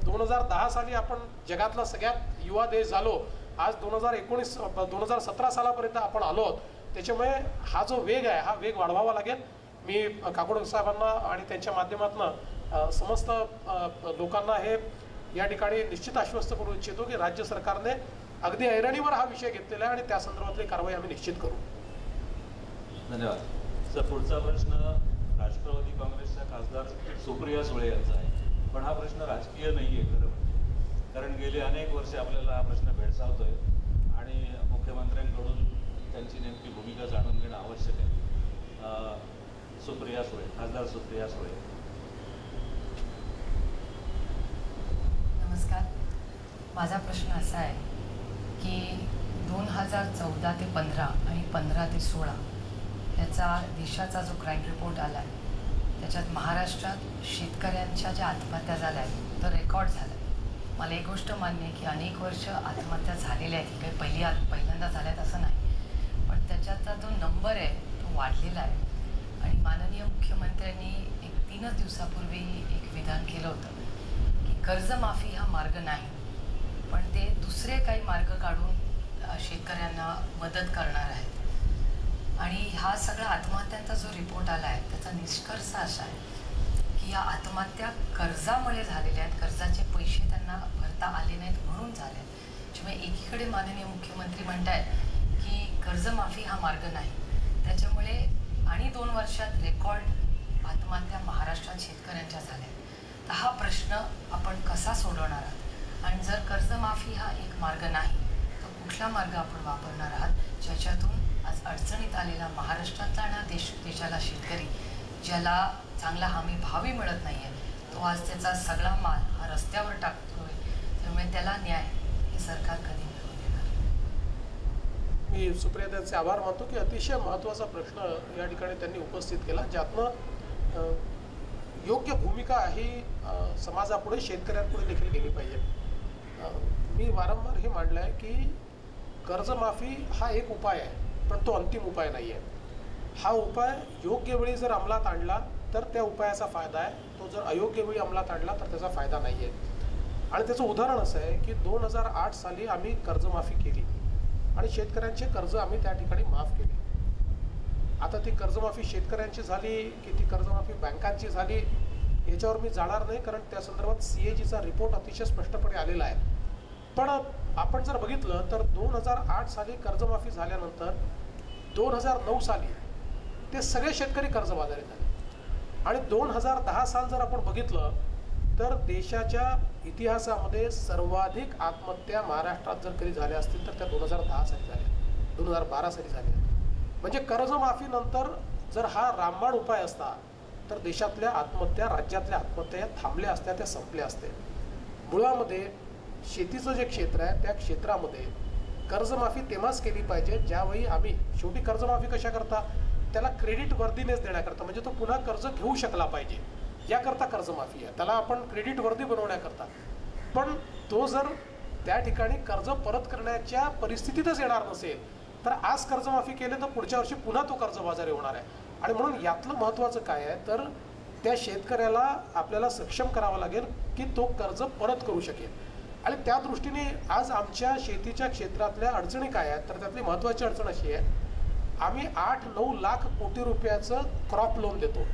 [SPEAKER 3] 2010 साली आपण जगातला सगळ्यात युवा देश झालो, आज 2017 सालापर्यंत आपण आलो आहोत. त्याच्यामुळे हा जो वेग आहे हा वेग वाढवावा लागेल. मी काकोडकर साहेबांना आणि त्यांच्या माध्यमातून समस्त लोकांना हे या ठिकाणी निश्चित आश्वस्त करू इच्छितो की राज्य सरकारने अगदी ऐरणीवर हा विषय घेतलेला आहे आणि त्या संदर्भातली कारवाई आम्ही निश्चित करू.
[SPEAKER 1] धन्यवाद सर. पुढचा प्रश्न राष्ट्रवादी काँग्रेसच्या खासदार सुप्रिया सुळे यांचा आहे. पण हा प्रश्न राजकीय नाही आहे खरं म्हणजे, कारण गेली अनेक वर्षे आपल्याला हा प्रश्न भेडसावतोय आणि मुख्यमंत्र्यांकडून त्यांची नेमकी भूमिका जाणून घेणं आवश्यक आहे. सुप्रिया सुळे, खासदार सुप्रिया सुळे.
[SPEAKER 6] नमस्कार. माझा प्रश्न असा आहे की 2014 ते 15 आणि 15 ते 16 याचा देशाचा जो क्राईम रिपोर्ट आला आहे त्याच्यात महाराष्ट्रात शेतकऱ्यांच्या ज्या आत्महत्या झाल्या आहेत तो रेकॉर्ड झाला आहे. मला एक गोष्ट मान्य आहे की अनेक वर्ष आत्महत्या झालेल्या आहेत, काही पहिल्यांदा झाल्या आहेत असं नाही, पण त्याच्याचा जो नंबर आहे तो वाढलेला आहे. आणि माननीय मुख्यमंत्र्यांनी 3 दिवसापूर्वी एक विधान केलं होतं कर्जमाफी हा मार्ग नाही, पण ते दुसरे काही मार्ग काढून शेतकऱ्यांना मदत करणार आहेत. आणि हा सगळा आत्महत्यांचा जो रिपोर्ट आला आहे त्याचा निष्कर्ष असा आहे की या आत्महत्या कर्जामुळे झालेल्या आहेत, कर्जाचे पैसे त्यांना भरता आले नाहीत म्हणून झाले आहेत. त्यामुळे एकीकडे माननीय मुख्यमंत्री म्हणत आहेत की कर्जमाफी हा मार्ग नाही, त्याच्यामुळे आणि 2 वर्षात रेकॉर्ड आत्महत्या महाराष्ट्रात शेतकऱ्यांच्या झाल्या. तर हा प्रश्न आपण कसा सोडवणार आहात? आणि जर कर्जमाफी हा एक मार्ग नाही तर कुठला मार्ग आपण वापरणार आहात ज्याच्यातून आज अडचणीत आलेला महाराष्ट्रातला आणि देशाला शेतकरी ज्याला चांगला हमी भावही मिळत नाही आहे, तो आज त्याचा सगळा माल हा रस्त्यावर टाकतोय. त्यामुळे त्याला न्याय हे सरकार कधी मिळवून देणार?
[SPEAKER 3] मी सुप्रियाताईंचे आभार मानतो की अतिशय महत्त्वाचा प्रश्न या ठिकाणी त्यांनी उपस्थित केला, ज्यातनं योग्य भूमिका ही समाजापुढे शेतकऱ्यांपुढे देखील गेली पाहिजे. मी वारंवार हे मांडलं आहे की कर्जमाफी हा एक उपाय आहे, पण तो अंतिम उपाय नाही आहे. हा उपाय योग्य वेळी जर अंमलात आणला तर त्या उपायाचा फायदा आहे, तो जर अयोग्य वेळी अंमलात आणला तर त्याचा फायदा नाही आहे. आणि त्याचं उदाहरण असं आहे की 2008 साली आम्ही कर्जमाफी केली आणि शेतकऱ्यांचे कर्ज आम्ही त्या ठिकाणी माफ केले. आता ती कर्जमाफी शेतकऱ्यांची झाली की ती कर्जमाफी बँकांची झाली याच्यावर मी जाणार नाही, कारण त्या संदर्भात CAGचा रिपोर्ट अतिशय स्पष्टपणे आलेला आहे. पण आपण जर बघितलं तर 2008 साली कर्जमाफी झाल्यानंतर 2009 साली ते सगळे शेतकरी कर्जबाजारी झाले. आणि 2010 साल जर आपण बघितलं तर देशाच्या इतिहासामध्ये सर्वाधिक आत्महत्या महाराष्ट्रात जर कधी झाल्या असतील तर त्या 2010 साली झाल्या, 2012 साली झाल्या. म्हणजे कर्जमाफीनंतर जर हा रामबाण उपाय असता तर देशातल्या आत्महत्या, राज्यातल्या आत्महत्या या थांबल्या असत्या, त्या संपल्या असत्या. मुळामध्ये शेतीचं जे क्षेत्र आहे त्या क्षेत्रामध्ये कर्जमाफी तेव्हाच केली पाहिजे ज्यावेळी आम्ही, शेवटी कर्जमाफी कशा करता, त्याला क्रेडिट वर्दीनेस देण्याकरता, म्हणजे तो पुन्हा कर्ज घेऊ शकला पाहिजे याकरता कर्जमाफी आहे, त्याला आपण क्रेडिट वर्दी बनवण्याकरता. पण तो जर त्या ठिकाणी कर्ज परत करण्याच्या परिस्थितीतच येणार नसेल तर आज कर्जमाफी केले तर पुढच्या वर्षी पुन्हा तो कर्जबाजारी होणार आहे. आणि म्हणून यातलं महत्त्वाचं काय आहे तर त्या शेतकऱ्याला आपल्याला सक्षम करावं लागेल की तो कर्ज परत करू शकेल. आणि त्या दृष्टीने आज आमच्या शेतीच्या क्षेत्रातल्या अडचणी काय आहेत तर त्यातली महत्त्वाची अडचण अशी आहे, आम्ही 8-9 लाख कोटी रुपयाचं क्रॉप लोन देतो,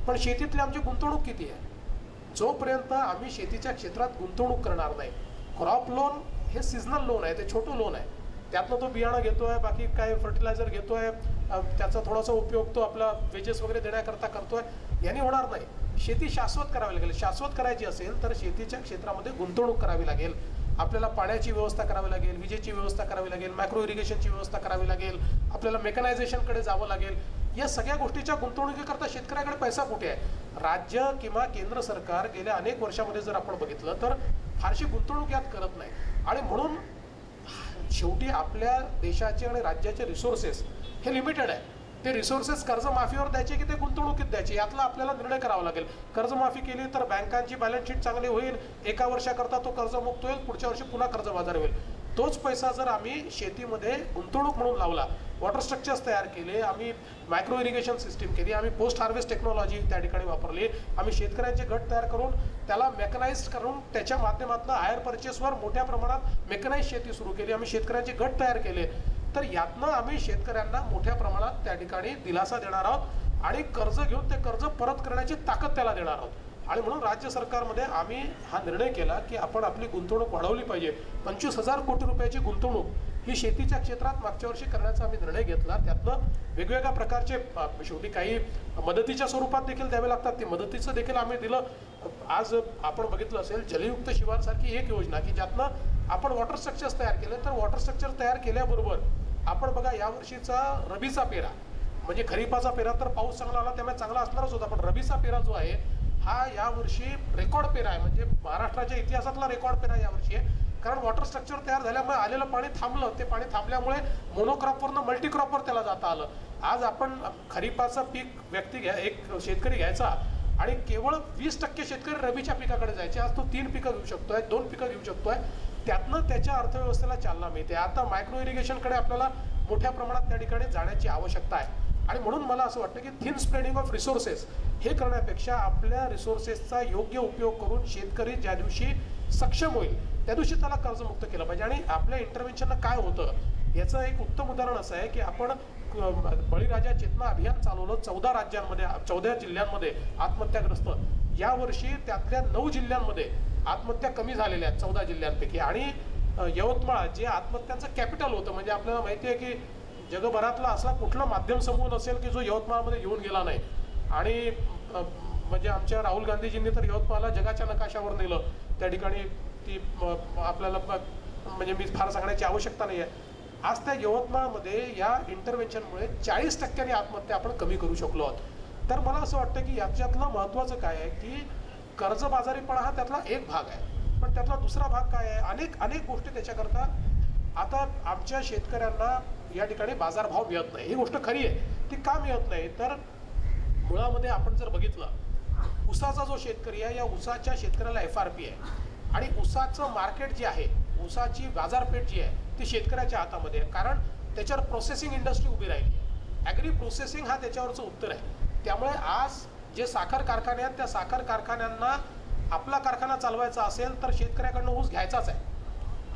[SPEAKER 3] पण शेतीतली आमची गुंतवणूक किती आहे? जोपर्यंत आम्ही शेतीच्या क्षेत्रात गुंतवणूक करणार नाही, क्रॉप लोन हे सिजनल लोन आहे, ते छोटं लोन आहे, त्यातनं तो बियाणं घेतोय, बाकी काय फर्टिलायझर घेतोय, त्याचा थोडासा उपयोग तो आपला वेजेस वगैरे देण्याकरता करतोय, यांनी होणार नाही. शेती शाश्वत करावी लागेल. शाश्वत करायची असेल तर शेतीच्या क्षेत्रामध्ये गुंतवणूक करावी लागेल, आपल्याला पाण्याची व्यवस्था करावी लागेल, विजेची व्यवस्था करावी लागेल, मायक्रो इरिगेशनची व्यवस्था करावी लागेल, आपल्याला मेकनायझेशनकडे जावं लागेल. या सगळ्या गोष्टीच्या गुंतवणुकीकरता शेतकऱ्याकडे पैसा कुठे आहे? राज्य किंवा केंद्र सरकार गेल्या अनेक वर्षामध्ये जर आपण बघितलं तर फारशी गुंतवणूक यात करत नाही. आणि म्हणून शेवटी आपल्या देशाचे आणि राज्याचे रिसोर्सेस हे लिमिटेड आहे. ते रिसोर्सेस कर्जमाफीवर द्यायचे की ते गुंतवणुकीत द्यायचे यातला आपल्याला निर्णय करावा लागेल. कर्जमाफी केली तर बँकांची बॅलन्स शीट चांगली होईल, एका वर्षाकरता तो कर्जमुक्त होईल, पुढच्या वर्षी पुन्हा कर्जबाजारी होईल. तोच पैसा जर आम्ही शेतीमध्ये गुंतवणूक म्हणून लावला, वॉटर स्ट्रक्चर्स तयार केले, आम्ही मायक्रो इरिगेशन सिस्टीम केली, आम्ही पोस्ट हार्वेस्ट टेक्नॉलॉजी त्या ठिकाणी वापरली, आम्ही शेतकऱ्यांचे गट तयार करून त्याला मेकनाइज्ड करून त्याच्या माध्यमातून हायर परचेसवर मोठ्या प्रमाणात मेकनाइज शेती सुरू केली, आम्ही शेतकऱ्यांचे गट तयार केले, तर यातनं आम्ही शेतकऱ्यांना मोठ्या प्रमाणात त्या ठिकाणी दिलासा देणार आहोत आणि कर्ज घेऊन ते कर्ज परत करण्याची ताकद त्याला देणार आहोत. आणि म्हणून राज्य सरकारमध्ये आम्ही हा निर्णय केला की आपण आपली गुंतवणूक वाढवली पाहिजे. 25,000 कोटी रुपयाची गुंतवणूक ही शेतीच्या क्षेत्रात मागच्या वर्षी करण्याचा आम्ही निर्णय घेतला. त्यातनं वेगवेगळ्या प्रकारचे शेवटी काही मदतीच्या स्वरूपात देखील द्यावे लागतात, ते मदतीचं देखील आम्ही दिलं. आज आपण बघितलं असेल जलयुक्त शिवारसारखी एक योजना की ज्यातनं आपण वॉटर स्ट्रक्चर्स तयार केले. तर वॉटर स्ट्रक्चर तयार केल्याबरोबर आपण बघा यावर्षीचा रबीचा पेरा, म्हणजे खरीपाचा पेरा तर पाऊस चांगला आला त्यामुळे चांगला असणारच होता, पण रबीचा पेरा जो आहे हा यावर्षी रेकॉर्ड पेरा आहे, म्हणजे महाराष्ट्राच्या इतिहासातला रेकॉर्ड पेरा यावर्षी आहे. कारण वॉटर स्ट्रक्चर तयार झाल्यामुळे आलेलं पाणी थांबलं, ते पाणी थांबल्यामुळे मोनोक्रॉपवरनं मल्टीक्रॉपवर त्याला जाता आलं. आज आपण खरीपाचं पीक एक शेतकरी घ्यायचा आणि केवळ 20% शेतकरी रबीच्या पिकाकडे जायचे. आज तो 3 पिकं घेऊ शकतोय, 2 पिकं घेऊ शकतोय, त्यातनं त्याच्या अर्थव्यवस्थेला चालना मिळते. आता मायक्रो इरिगेशनकडे आपल्याला मोठ्या प्रमाणात त्या ठिकाणी जाण्याची आवश्यकता आहे. आणि म्हणून मला असं वाटतं की थिन स्प्रेडिंग ऑफ रिसोर्सेस हे करण्यापेक्षा आपल्या रिसोर्सेसचा योग्य उपयोग करून शेतकरी ज्या दिवशी सक्षम होईल त्या दिवशी त्याला कर्जमुक्त केलं पाहिजे. आणि आपल्या इंटरव्हेन्शननं काय होतं याचं एक उत्तम उदाहरण असं आहे की आपण बळीराजा चेतना अभियान चालवलं 14 राज्यांमध्ये 14 जिल्ह्यांमध्ये आत्महत्याग्रस्त. यावर्षी त्यातल्या 9 जिल्ह्यांमध्ये आत्महत्या कमी झालेल्या आहेत 14 जिल्ह्यांपैकी. आणि यवतमाळ जे आत्महत्यांचं कॅपिटल होतं, म्हणजे आपल्याला माहिती आहे की जगभरातला असा कुठला माध्यम समूह नसेल की जो यवतमाळमध्ये येऊन गेला नाही. आणि म्हणजे आमच्या राहुल गांधीजींनी तर यवतमाळला जगाच्या नकाशावर नेलं. त्या ठिकाणी ती आपल्याला म्हणजे मी फार सांगण्याची आवश्यकता नाही आहे. आज त्या यवतमाळमध्ये या इंटरव्हेन्शनमुळे 40% आत्महत्या आपण कमी करू शकलो आहोत. तर मला असं वाटतं की याच्यातलं महत्त्वाचं काय आहे की कर्जबाजारीपणा हा त्यातला एक भाग आहे, पण त्यातला दुसरा भाग काय आहे, अनेक गोष्टी त्याच्याकरता. आता आमच्या शेतकऱ्यांना या ठिकाणी बाजारभाव मिळत नाही, ही गोष्ट खरी आहे. ती का मिळत नाही तर मुळामध्ये आपण जर बघितलं ऊसाचा जो शेतकरी आहे या ऊसाच्या शेतकऱ्याला FRP आहे आणि ऊसाचं मार्केट जे आहे, ऊसाची बाजारपेठ जी आहे ती शेतकऱ्याच्या हातामध्ये आहे, कारण त्याच्यावर प्रोसेसिंग इंडस्ट्री उभी राहिली आहे. ॲग्री प्रोसेसिंग हा त्याच्यावरचं उत्तर आहे. त्यामुळे आज जे साखर कारखाने आहेत त्या साखर कारखान्यांना आपला कारखाना चालवायचा असेल तर शेतकऱ्याकडनं ऊस घ्यायचाच आहे.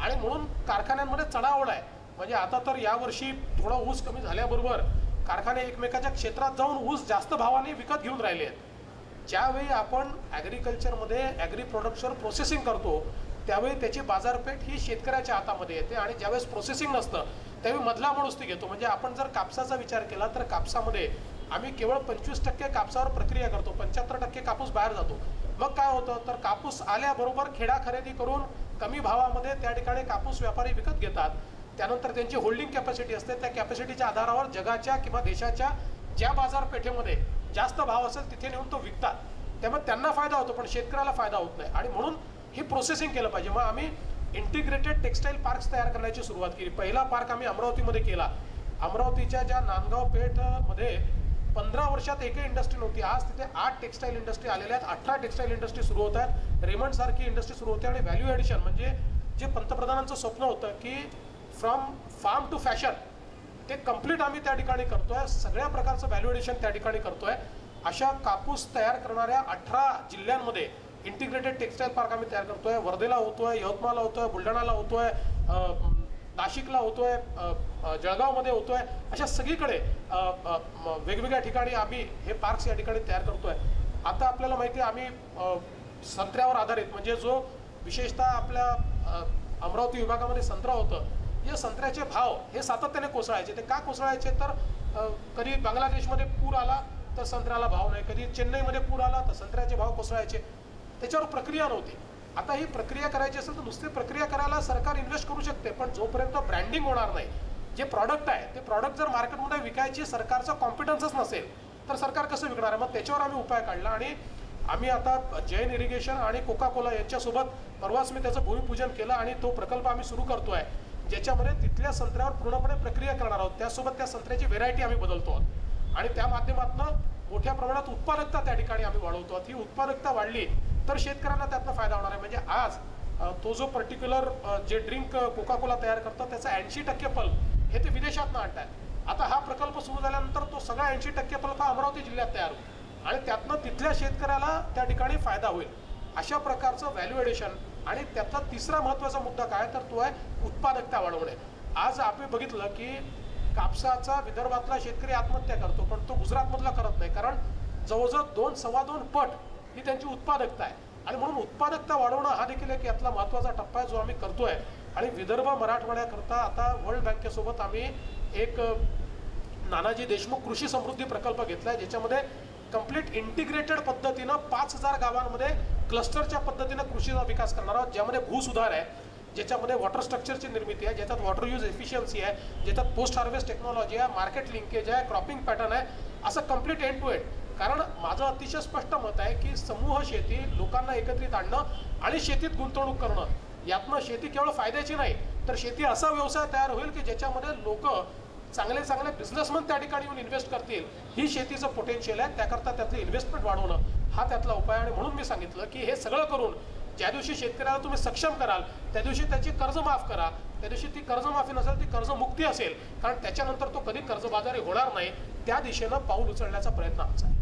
[SPEAKER 3] आणि म्हणून कारखान्यांमध्ये चढाओढ आहे. म्हणजे आता तर यावर्षी थोडा ऊस कमी झाल्याबरोबर कारखाने एकमेकाच्या क्षेत्रात जाऊन ऊस जास्त भावाने विकत घेऊन राहिले आहेत. ज्यावेळी आपण ॲग्रिकल्चरमध्ये ॲग्री प्रोडक्ट्सवर प्रोसेसिंग करतो त्यावेळी त्याची बाजारपेठ ही शेतकऱ्याच्या हातामध्ये येते. आणि ज्यावेळेस प्रोसेसिंग नसतं त्यावेळी मधला माणूस ती घेतो. म्हणजे आपण जर कापसाचा विचार केला तर कापसामध्ये आम्ही केवळ 25% कापसावर प्रक्रिया करतो, 75% कापूस बाहेर जातो. मग काय होतं तर कापूस आल्याबरोबर खेडा खरेदी करून कमी भावामध्ये त्या ठिकाणी कापूस व्यापारी विकत घेतात. त्यानंतर त्यांची होल्डिंग कॅपॅसिटी असते, त्या कॅपॅसिटीच्या आधारावर जगाच्या किंवा देशाच्या ज्या बाजारपेठेमध्ये जास्त भाव असेल तिथे नेऊन तो विकतात. त्यामुळे त्यांना फायदा होतो पण शेतकऱ्याला फायदा होत नाही. आणि म्हणून ही प्रोसेसिंग केलं पाहिजे. मग आम्ही इंटिग्रेटेड टेक्स्टाईल पार्क्स तयार करण्याची सुरुवात केली. पहिला पार्क आम्ही अमरावतीमध्ये केला. अमरावतीच्या ज्या नांदगाव पेठमध्ये 15 वर्षात एकही इंडस्ट्री नव्हती. आज तिथे 8 टेक्स्टाईल इंडस्ट्री आलेल्या आहेत, 18 टेक्स्टाईल इंडस्ट्री सुरू होत आहेत, रेमंड सारखी इंडस्ट्री सुरू होते. आणि व्हॅल्यू ॲडिशन म्हणजे जे पंतप्रधानांचं स्वप्न होतं की फ्रॉम फार्म टू फॅशन ते कम्प्लीट आम्ही त्या ठिकाणी करतोय. सगळ्या प्रकारचं व्हॅल्यू ॲडिशन त्या ठिकाणी करतोय. अशा कापूस तयार करणाऱ्या 18 जिल्ह्यांमध्ये इंटिग्रेटेड टेक्स्टाईल पार्क आम्ही तयार करतोय. वर्धेला होतोय, यवतमाळला होतोय, बुलढाणाला होतोय, नाशिकला होतोय, जळगावमध्ये होतोय. अशा सगळीकडे वेगवेगळ्या ठिकाणी आम्ही हे पार्क्स या ठिकाणी तयार करतोय. आता आपल्याला माहिती आहे आम्ही संत्र्यावर आधारित म्हणजे जो विशेषतः आपल्या अमरावती विभागामध्ये संत्रा होतं, या संत्र्याचे भाव हे सातत्याने कोसळायचे. ते का कोसळायचे तर कधी बांगलादेशमध्ये पूर आला तर संत्र्याला भाव नाही, कधी चेन्नईमध्ये पूर आला तर संत्र्याचे भाव कोसळायचे. त्याच्यावर प्रक्रिया नव्हती. आता ही प्रक्रिया करायची असेल तर नुसती प्रक्रिया करायला सरकार इन्व्हेस्ट करू शकते, पण जोपर्यंत ब्रँडिंग होणार नाही, जे प्रॉडक्ट आहे ते प्रॉडक्ट जर मार्केटमध्ये विकायची सरकारचा कॉम्पिटन्सच नसेल तर सरकार कसं विकणार आहे. मग त्याच्यावर आम्ही उपाय काढला आणि आम्ही आता जैन इरिगेशन आणि कोका कोला यांच्यासोबत परवाच मी त्याचं भूमिपूजन केलं आणि तो प्रकल्प आम्ही सुरू करतोय ज्याच्यामध्ये तिथल्या संत्र्यावर पूर्णपणे प्रक्रिया करणार आहोत. त्यासोबत त्या संत्र्याची व्हेरायटी आम्ही बदलतो आहोत आणि त्या माध्यमातून मोठ्या प्रमाणात उत्पादकता त्या ठिकाणी आम्ही वाढवतो आहोत. ही उत्पादकता वाढली तर शेतकऱ्यांना त्यातनं फायदा होणार आहे. म्हणजे आज तो जो पर्टिक्युलर जे ड्रिंक कोका कोला तयार करतात त्याचा 80% पल्प हे ते विदेशातनं आणतात. आता हा प्रकल्प सुरू झाल्यानंतर तो सगळा 80% पल्प हा अमरावती जिल्ह्यात तयार होईल आणि त्यातनं तिथल्या शेतकऱ्याला त्या ठिकाणी फायदा होईल. अशा प्रकारचं व्हॅल्यू ॲडिशन. आणि त्यातला तिसरा महत्त्वाचा मुद्दा काय तर तो आहे उत्पादकता वाढवणे. आज आपण बघितलं की कापसाचा विदर्भातला शेतकरी आत्महत्या करतो पण तो गुजरातमधला करत नाही, कारण जवळजवळ 2-2.25 पट ही त्यांची उत्पादकता आहे. आणि म्हणून उत्पादकता वाढवणं हा देखील एक यातला महत्त्वाचा टप्पा आहे जो आम्ही करतोय. आणि विदर्भ मराठवाड्याकरता आता वर्ल्ड बँकेसोबत आम्ही एक नानाजी देशमुख कृषी समृद्धी प्रकल्प घेतला आहे ज्याच्यामध्ये कंप्लीट इंटिग्रेटेड पद्धतीनं 5000 गावांमध्ये क्लस्टरच्या पद्धतीनं कृषीचा विकास करणार आहोत, ज्यामध्ये भूसुधार आहे, ज्याच्यामध्ये वॉटर स्ट्रक्चरची निर्मिती आहे, ज्याच्यात वॉटर यूज एफिशियन्सी आहे, ज्याच्यात पोस्ट हार्वेस्ट टेक्नॉलॉजी आहे, मार्केट लिंकेज आहे, क्रॉपिंग पॅटर्न आहे, असं कंप्लीट एंड टू एंड. कारण माझं अतिशय स्पष्ट मत आहे की समूह शेती लोकांना एकत्रित आणणं आणि शेतीत गुंतवणूक करणं यातनं शेती केवळ फायद्याची नाही तर शेती असा व्यवसाय तयार होईल की ज्याच्यामध्ये लोक चांगले बिझनेसमन त्या ठिकाणी येऊन इन्व्हेस्ट करतील. ही शेतीचं पोटेन्शियल आहे, त्याकरता त्यातलं इन्व्हेस्टमेंट वाढवणं हा त्यातला उपाय. आणि म्हणून मी सांगितलं की हे सगळं करून ज्या दिवशी शेतकऱ्याला तुम्ही सक्षम कराल त्या दिवशी त्याची कर्ज माफ करा, त्या दिवशी ती कर्जमाफी नसेल, ती कर्जमुक्ती असेल, कारण त्याच्यानंतर तो कधी कर्जबाजारी होणार नाही, त्या दिशेनं पाऊल उचलण्याचा प्रयत्न आमचा आहे.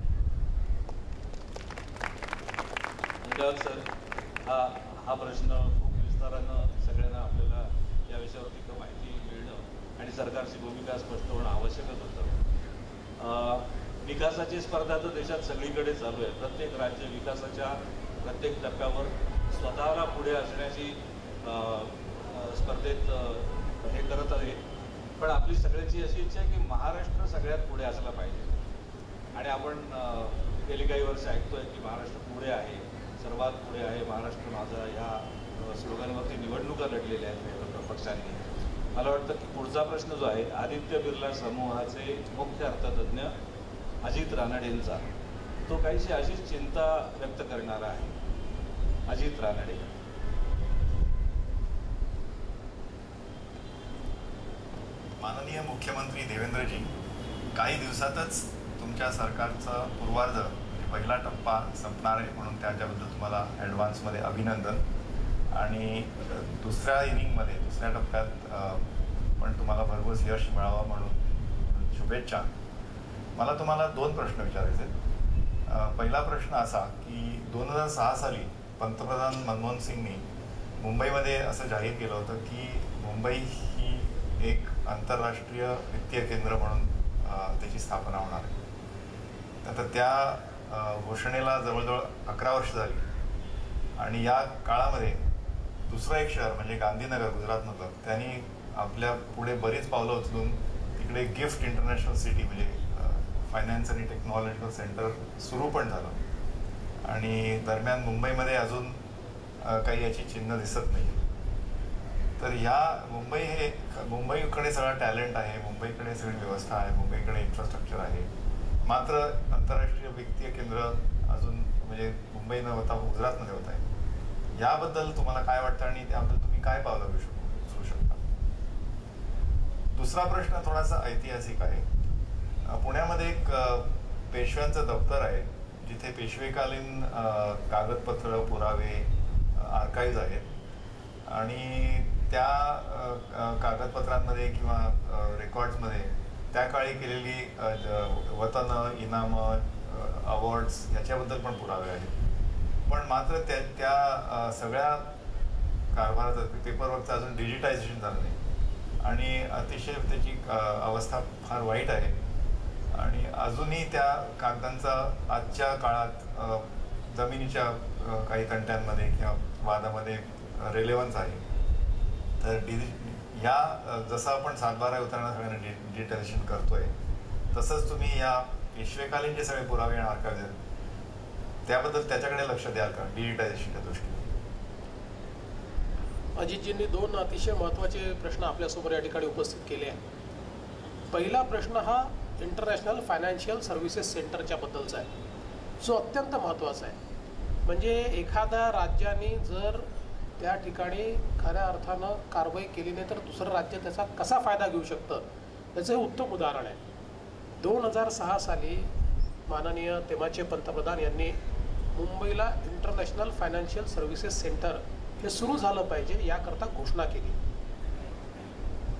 [SPEAKER 1] सर, हा प्रश्न खूप विस्तारानं सगळ्यांना आपल्याला या विषयावरती माहिती मिळणं आणि सरकारची भूमिका स्पष्ट होणं आवश्यकच होतं. विकासाची स्पर्धा तर देशात सगळीकडे चालू आहे. प्रत्येक राज्य विकासाच्या प्रत्येक टप्प्यावर स्वतःला पुढे असण्याची स्पर्धेत हे करत आहे. पण आपली सगळ्यांची अशी इच्छा आहे की महाराष्ट्र सगळ्यात पुढे असला पाहिजे. आणि आपण गेली काही वर्ष ऐकतोय की महाराष्ट्र पुढे आहे, सर्वात पुढे आहे, महाराष्ट्र माझा, या स्लोगनवरती निवडणुका लढलेल्या आहेत वेगवेगळ्या पक्षांनी. मला वाटतं की पुढचा प्रश्न जो आहे आदित्य बिर्ला समूहाचे मुख्य अर्थतज्ज्ञ अजित रानडेंचा, तो काहीशी अशीच चिंता व्यक्त करणारा आहे. अजित रानडे.
[SPEAKER 7] माननीय मुख्यमंत्री देवेंद्रजी, काही दिवसातच तुमच्या सरकारचा पूर्वार्ध पहिला टप्पा संपणार आहे, म्हणून त्याच्याबद्दल तुम्हाला ॲडव्हान्समध्ये अभिनंदन. आणि दुसऱ्या इनिंगमध्ये, दुसऱ्या टप्प्यात पण तुम्हाला भरघोस यश मिळावं म्हणून शुभेच्छा. मला तुम्हाला 2 प्रश्न विचारायचे आहेत. पहिला प्रश्न असा की 2006 साली पंतप्रधान मनमोहन सिंगनी मुंबईमध्ये असं जाहीर केलं होतं की मुंबई ही एक आंतरराष्ट्रीय वित्तीय केंद्र म्हणून त्याची स्थापना होणार आहे. आता त्या घोषणेला जवळजवळ 11 वर्ष झाली. आणि या काळामध्ये दुसरं एक शहर म्हणजे गांधीनगर गुजरातमधलं, त्यांनी आपल्या पुढे बरीच पावलं उचलून तिकडे गिफ्ट इंटरनॅशनल सिटी म्हणजे फायनान्स आणि टेक्नॉलॉजिकल सेंटर सुरू पण झालं. आणि दरम्यान मुंबईमध्ये अजून काही याची चिन्ह दिसत नाही. तर या मुंबईकडे सगळा टॅलेंट आहे, मुंबईकडे सगळी व्यवस्था आहे, मुंबईकडे इन्फ्रास्ट्रक्चर आहे. मात्र आंतरराष्ट्रीय वित्तीय केंद्र अजून म्हणजे मुंबई न होता गुजरातमध्ये होत आहे. याबद्दल तुम्हाला काय वाटतं आणि त्याबद्दल तुम्ही काय पावलं उचलू शकता? दुसरा प्रश्न थोडासा ऐतिहासिक आहे. पुण्यामध्ये एक पेशव्यांचं दप्तर आहे जिथे पेशवेकालीन कागदपत्र, पुरावे, आर्काइव्ज आहेत. आणि त्या कागदपत्रांमध्ये किंवा रेकॉर्ड्समध्ये त्या काळी केलेली वतनं, इनामं, अवॉर्ड्स याच्याबद्दल पण पुरावे आहेत. पण मात्र त्या सगळ्या कारभाराचं पेपरवर्कचं अजून डिजिटायझेशन झालं नाही आणि अतिशय त्याची अवस्था फार वाईट आहे. आणि अजूनही त्या कागदांचा आजच्या काळात जमिनीच्या काही तंट्यांमध्ये किंवा वादामध्ये रेलेव्हन्स आहे. तर जसं आपण 7/12 उतरणार सगळ्यांना डिजिटायझेशन करतोय, तसंच तुम्ही या पेशवेकालीन जे सगळे पुरावे आणि आर्काइव्ज आहेत त्याबद्दल त्याच्याकडे लक्ष द्याल का डिजिटायझेशनच्या दृष्टीने?
[SPEAKER 3] अजितजींनी 2 अतिशय महत्त्वाचे प्रश्न आपल्यासमोर या ठिकाणी उपस्थित केले आहेत. पहिला प्रश्न हा इंटरनॅशनल फायनान्शियल सर्व्हिसेस सेंटरच्या बद्दलचा आहे, जो अत्यंत महत्त्वाचा आहे. म्हणजे एखाद्या राज्याने जर त्या ठिकाणी खऱ्या अर्थानं कारवाई केली नाही तर दुसरं राज्य त्याचा कसा फायदा घेऊ शकतं याचं हे उत्तम उदाहरण आहे. 2006 साली माननीय तेव्हाचे पंतप्रधान यांनी मुंबईला इंटरनॅशनल फायनान्शियल सर्व्हिसेस सेंटर हे सुरू झालं पाहिजे याकरता घोषणा केली.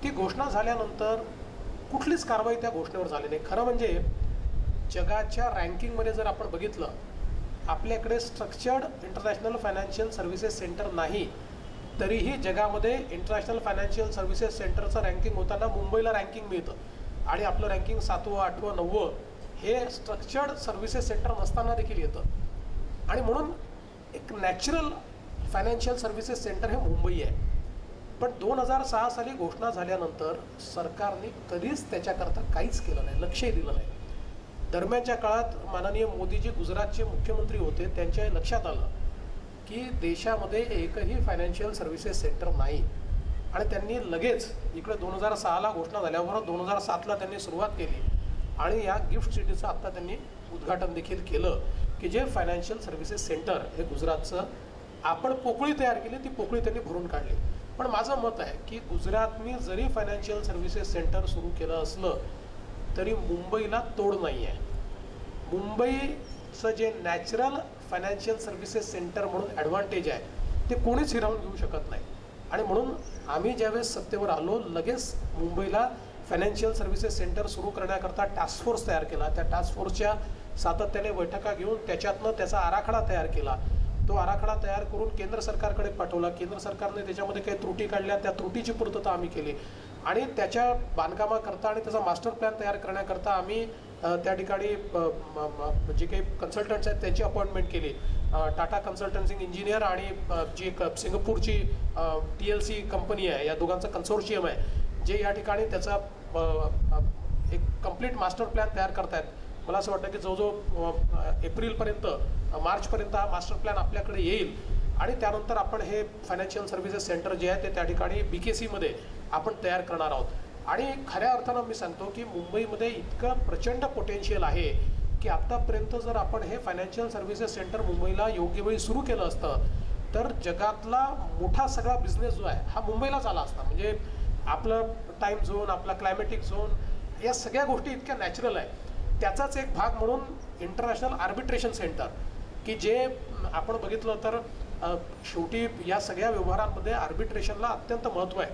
[SPEAKER 3] ती घोषणा झाल्यानंतर कुठलीच कारवाई त्या घोषणेवर झाली नाही. खरं म्हणजे जगाच्या रँकिंगमध्ये जर आपण बघितलं, आपल्याकडे structured international financial services centre नाही, तरीही जगामध्ये इंटरनॅशनल फायनान्शियल सर्व्हिसेस सेंटरचं रँकिंग होताना मुंबईला रँकिंग मिळतं आणि आपलं रँकिंग 7वं, 8वं, 9वं हे स्ट्रक्चर्ड सर्व्हिसेस सेंटर नसताना देखील येतं. आणि म्हणून एक नॅचरल फायनान्शियल सर्व्हिसेस सेंटर हे मुंबई आहे. पण 2006 साली घोषणा झाल्यानंतर सरकारने कधीच त्याच्याकरता काहीच केलं नाही, लक्षही दिलं नाही. दरम्यानच्या काळात माननीय मोदीजी गुजरातचे मुख्यमंत्री होते, त्यांच्या लक्षात आलं की देशामध्ये एकही फायनान्शियल सर्व्हिसेस सेंटर नाही आणि त्यांनी लगेच इकडे 2006ला घोषणा झाल्यावर 2007ला त्यांनी सुरुवात केली आणि या गिफ्ट सिटीचं आत्ता त्यांनी उद्घाटन देखील केलं की जे फायनान्शियल सर्व्हिसेस सेंटर हे गुजरातचं आपण पोकळी तयार केली, ती पोकळी त्यांनी भरून काढली. पण माझं मत आहे की गुजरातनी जरी फायनान्शियल सर्व्हिसेस सेंटर सुरू केलं असलं तरी मुंबईला तोड नाही आहे. मुंबईचं जे नॅचरल फायनान्शियल सर्व्हिसेस सेंटर म्हणून ॲडव्हान्टेज आहे ते कोणीच हिरावून घेऊ शकत नाही. आणि म्हणून आम्ही ज्यावेळेस सत्तेवर आलो लगेच मुंबईला फायनान्शियल सर्व्हिसेस सेंटर सुरू करण्याकरता टास्क फोर्स तयार केला. त्या टास्क फोर्सच्या सातत्याने बैठका घेऊन त्याच्यातनं त्याचा आराखडा तयार केला. तो आराखडा तयार करून केंद्र सरकारकडे पाठवला. केंद्र सरकारने त्याच्यामध्ये काही त्रुटी काढल्या, त्या त्रुटीची पूर्तता आम्ही केली आणि त्याच्या बांधकामाकरता आणि त्याचा मास्टर प्लॅन तयार करण्याकरता आम्ही त्या ठिकाणी जे काही कन्सल्टंट्स आहेत त्यांची अपॉइंटमेंट केली. टाटा कन्सल्टन्सिंग इंजिनियर आणि जी सिंगापूरची TLC कंपनी आहे, या दोघांचा कन्सोर्शियम आहे जे या ठिकाणी त्याचा एक कंप्लीट मास्टर प्लॅन तयार करतायत. मला असं वाटतं की जवळजवळ एप्रिलपर्यंत मार्चपर्यंत हा मास्टर प्लॅन आपल्याकडे येईल आणि त्यानंतर आपण हे फायनान्शियल सर्व्हिसेस सेंटर जे आहे ते त्या ठिकाणी BKCमध्ये आपण तयार करणार आहोत. आणि खऱ्या अर्थानं मी सांगतो की मुंबईमध्ये इतकं प्रचंड पोटेन्शियल आहे की आत्तापर्यंत जर आपण हे फायनान्शियल सर्व्हिसेस सेंटर मुंबईला योग्य वेळी सुरू केलं असतं तर जगातला मोठा सगळा बिझनेस जो आहे हा मुंबईलाच आला असता. म्हणजे आपलं टाईम झोन, आपला क्लायमॅटिक झोन, या सगळ्या गोष्टी इतक्या नॅचरल आहे. त्याचाच एक भाग म्हणून इंटरनॅशनल आर्बिट्रेशन सेंटर की जे आपण बघितलं तर शेवटी या सगळ्या व्यवहारांमध्ये आर्बिट्रेशनला अत्यंत महत्त्व आहे.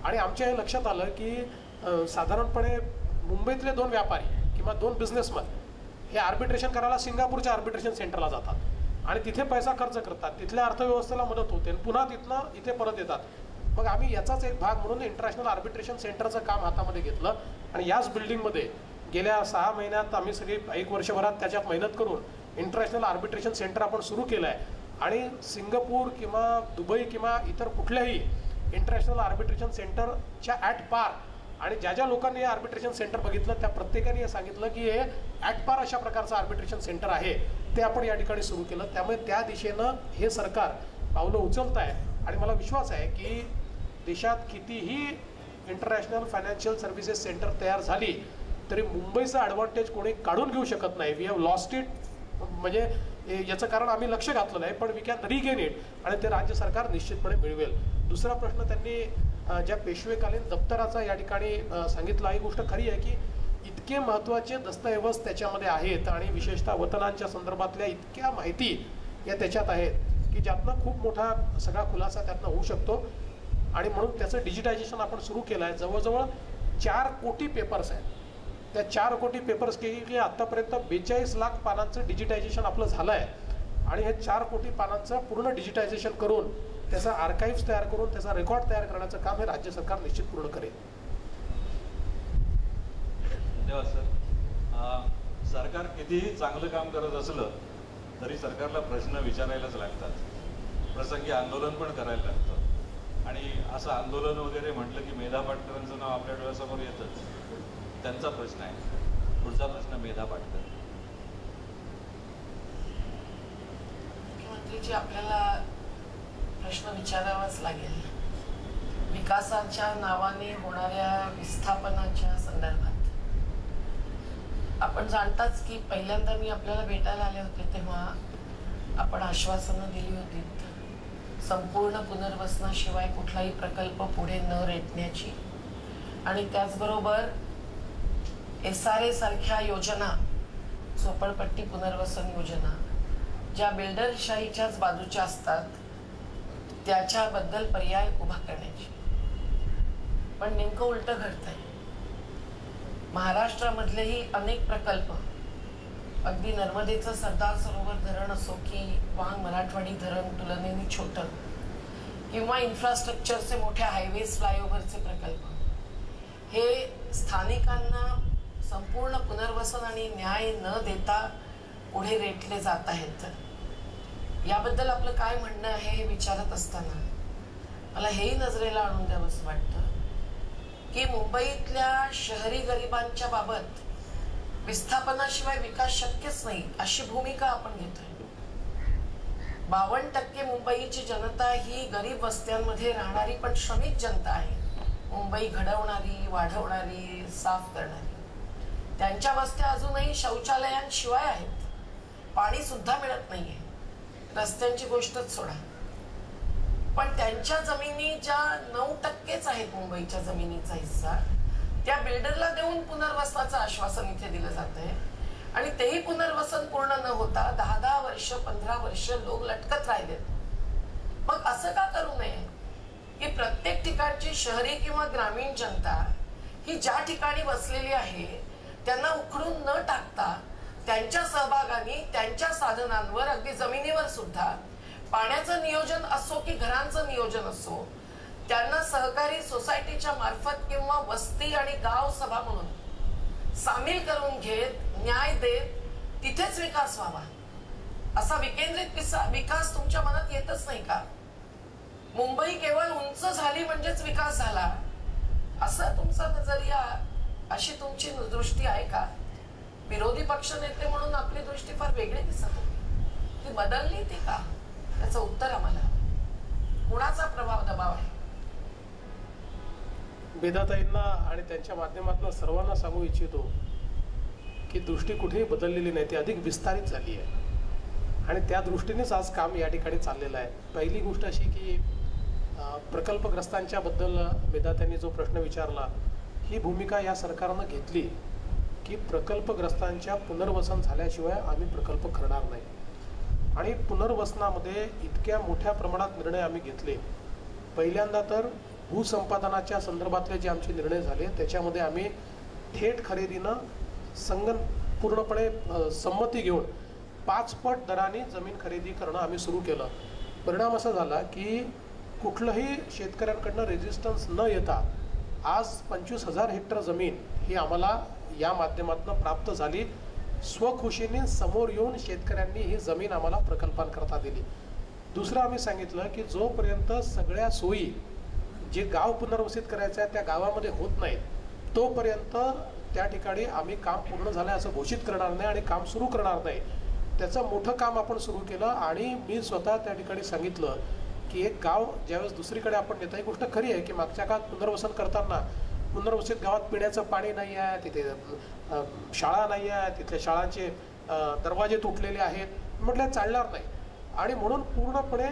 [SPEAKER 3] आणि आमच्या हे लक्षात आलं की साधारणपणे मुंबईतले 2 व्यापारी किंवा 2 बिझनेसमॅन हे आर्बिट्रेशन करायला सिंगापूरच्या आर्बिट्रेशन सेंटरला जातात आणि तिथे पैसा खर्च करतात, तिथल्या अर्थव्यवस्थेला मदत होते आणि पुन्हा तिथनं इथे परत येतात. मग आम्ही याचाच एक भाग म्हणून इंटरनॅशनल आर्बिट्रेशन सेंटरचं काम हातामध्ये घेतलं आणि याच बिल्डिंगमध्ये गेल्या 6 महिन्यात आम्ही सगळी 1 वर्षभरात त्याच्यात मेहनत करून इंटरनॅशनल आर्बिट्रेशन सेंटर आपण सुरू केलं आहे. आणि सिंगापूर किंवा दुबई किंवा इतर कुठल्याही इंटरनॅशनल आर्बिट्रेशन सेंटरच्या ॲट पार आणि ज्या ज्या लोकांनी हे आर्बिट्रेशन सेंटर बघितलं त्या प्रत्येकाने हे सांगितलं की हे ॲट पार अशा प्रकारचं आर्बिट्रेशन सेंटर आहे ते आपण या ठिकाणी सुरू केलं. त्यामुळे त्या दिशेनं हे सरकार पावलं उचलत आहे आणि मला विश्वास आहे की देशात कितीही इंटरनॅशनल फायनान्शियल सर्व्हिसेस सेंटर तयार झाली तरी मुंबईचा ॲडव्हान्टेज कोणी काढून घेऊ शकत नाही. We have lost it. म्हणजे याचं कारण आम्ही लक्ष घातलं नाही, पण वी कॅन रिगेन इट आणि ते राज्य सरकार निश्चितपणे मिळवेल. दुसरा प्रश्न त्यांनी ज्या पेशवेकालीन दप्तराचा या ठिकाणी सांगितला, ही गोष्ट खरी आहे की इतके महत्त्वाचे दस्तऐवज त्याच्यामध्ये आहेत आणि विशेषतः वतनांच्या संदर्भातल्या इतक्या माहिती या त्याच्यात आहेत की ज्यातनं खूप मोठा सगळा खुलासा त्यातनं होऊ शकतो. आणि म्हणून त्याचं डिजिटायझेशन आपण सुरू केलं आहे. जवळजवळ 4 कोटी पेपर्स आहेत. त्या 4 कोटी पेपर्स की आत्तापर्यंत 42 लाख पानांचं डिजिटायझेशन आपलं झालं आहे आणि हे 4 कोटी पानांचं पूर्ण डिजिटायझेशन करून त्याचा आर्काइव्स तयार करून त्याचा रेकॉर्ड तयार करण्याचं काम हे राज्य सरकार निश्चित पूर्ण करेल.
[SPEAKER 1] धन्यवाद सर. सरकार कितीही चांगलं काम करत असलं तरी सरकारला प्रश्न विचारायलाच लागतात, प्रसंगी आंदोलन पण करायला लागतं. आणि असं आंदोलन वगैरे म्हटलं की मेधा पाटकरांचं नाव आपल्या डोळ्यासमोर येतच. त्यांचा प्रश्न आहे. पुढचा प्रश्न मेधा पाटकर.
[SPEAKER 8] मुख्यमंत्रीजी, आपल्याला प्रश्न विचारावाच लागेल. विकासाच्या नावाने होणाऱ्या विस्थापनाच्या संदर्भात आपण जाणताच की पहिल्यांदा मी आपल्याला भेटायला आले होते तेव्हा आपण आश्वासनं दिली होती संपूर्ण पुनर्वसनाशिवाय कुठलाही प्रकल्प पुढे न रेटण्याची. आणि त्याचबरोबर SRA सारख्या योजना, झोपडपट्टी पुनर्वसन योजना, ज्या बिल्डरशाहीच्याच बाजूच्या असतात त्याच्याबद्दल पर्याय उभा करण्याची. पण नेमकं उलटं घडतंय. महाराष्ट्रामधलेही अनेक प्रकल्प, अगदी नर्मदेचं सरदार सरोवर धरण असो की वांग मराठवाडी धरण तुलनेने छोटं, किंवा इन्फ्रास्ट्रक्चरचे मोठे हायवेज, फ्लायओव्हरचे प्रकल्प, हे स्थानिकांना संपूर्ण पुनर्वसन आणि न्याय न देता पुढे रेटले जात आहेत. याबद्दल आपलं काय म्हणणं आहे हे विचारत असताना मला हेही नजरेला आणून द्यावंसं वाटतं की मुंबईतल्या शहरी गरिबांच्या बाबत विस्थापनाशिवाय विकास शक्यच नाही अशी भूमिका आपण घेतोय. 52% मुंबईची जनता ही गरीब वस्त्यांमध्ये राहणारी पण श्रमिक जनता आहे. मुंबई घडवणारी, वाढवणारी, साफ करणारी. त्यांच्या वस्त्या अजूनही शौचालयांशिवाय आहेत. पाणी सुद्धा मिळत नाहीये. रस्त्यांची गोष्टच सोडा. पण त्यांच्या जमिनी ज्या 9%च आहेत मुंबईच्या जमिनीचा हिस्सा, त्या बिल्डरला देऊन पुनर्वसनाचं आश्वासन इथे दिलं जातंय. आणि तेही पुनर्वसन पूर्ण न होता 10-10 वर्ष, 15 वर्ष लोक लटकत राहिलेत. मग असं का करू नये की प्रत्येक ठिकाणची शहरी किंवा ग्रामीण जनता ही ज्या ठिकाणी बसलेली आहे त्यांना उखडून न टाकता त्यांच्या सहभागाने त्यांच्या साधनांवर अगदी जमिनीवर सुद्धा पाण्याचं नियोजन असो की घरांचं नियोजन असो त्यांना सहकारी सोसायटीच्या मार्फत किंवा वस्ती आणि गाव सभा म्हणून सामील करून घेत न्याय देत तिथेच विकास व्हावा असा विकेंद्रित विकास तुमच्या मनात येतच नाही का? मुंबई केवळ उंच झाली म्हणजेच विकास झाला असा तुमचा नजरिया, अशी तुमची दृष्टी आहे का? विरोधी पक्ष नेते म्हणून आपली दृष्टी फार वेगळी दिसत होती, ती बदलली ती का? त्याचं उत्तर आम्हाला. कुणाचा प्रभाव दबाव आहे?
[SPEAKER 3] वेदाताईंना आणि त्यांच्या माध्यमातून सर्वांना सांगू इच्छितो की दृष्टी कुठेही बदललेली नाही, ती अधिक विस्तारित झाली आहे आणि त्या दृष्टीनेच आज काम या ठिकाणी चाललेलं आहे. पहिली गोष्ट अशी की प्रकल्पग्रस्तांच्या बद्दल वेदाताईंनी जो प्रश्न विचारला, ही भूमिका या सरकारनं घेतली की प्रकल्पग्रस्तांच्या पुनर्वसन झाल्याशिवाय आम्ही प्रकल्प करणार नाही. आणि पुनर्वसनामध्ये इतक्या मोठ्या प्रमाणात निर्णय आम्ही घेतले. पहिल्यांदा तर भूसंपादनाच्या संदर्भातले जे आमचे निर्णय झाले त्याच्यामध्ये आम्ही थेट खरेदीनं पूर्णपणे संमती घेऊन 5 पट दराने जमीन खरेदी करणं आम्ही सुरू केलं. परिणाम असा झाला की कुठलंही शेतकऱ्यांकडनं रेजिस्टन्स न येता आज 25,000 हेक्टर जमीन ही आम्हाला या माध्यमातून प्राप्त झाली. स्वखुशीने समोर येऊन शेतकऱ्यांनी ही जमीन आम्हाला प्रकल्पांकरता दिली. दुसरं आम्ही सांगितलं की जोपर्यंत सगळ्या सोयी जे गाव पुनर्वसित करायचं आहे त्या गावामध्ये होत नाहीत तोपर्यंत त्या ठिकाणी आम्ही काम पूर्ण झालं असं घोषित करणार नाही आणि काम सुरू करणार नाही. त्याचं मोठं काम आपण सुरू केलं आणि मी स्वतः त्या ठिकाणी सांगितलं की एक गाव ज्यावेळेस दुसरीकडे आपण नेता, ही गोष्ट खरी आहे की मागच्या काळात पुनर्वसन करताना पुनर्वसित गावात पिण्याचं पाणी नाही आहे, तिथे शाळा नाही आहे, तिथल्या शाळांचे दरवाजे तुटलेले आहेत, म्हटलं चालणार नाही. आणि म्हणून पूर्णपणे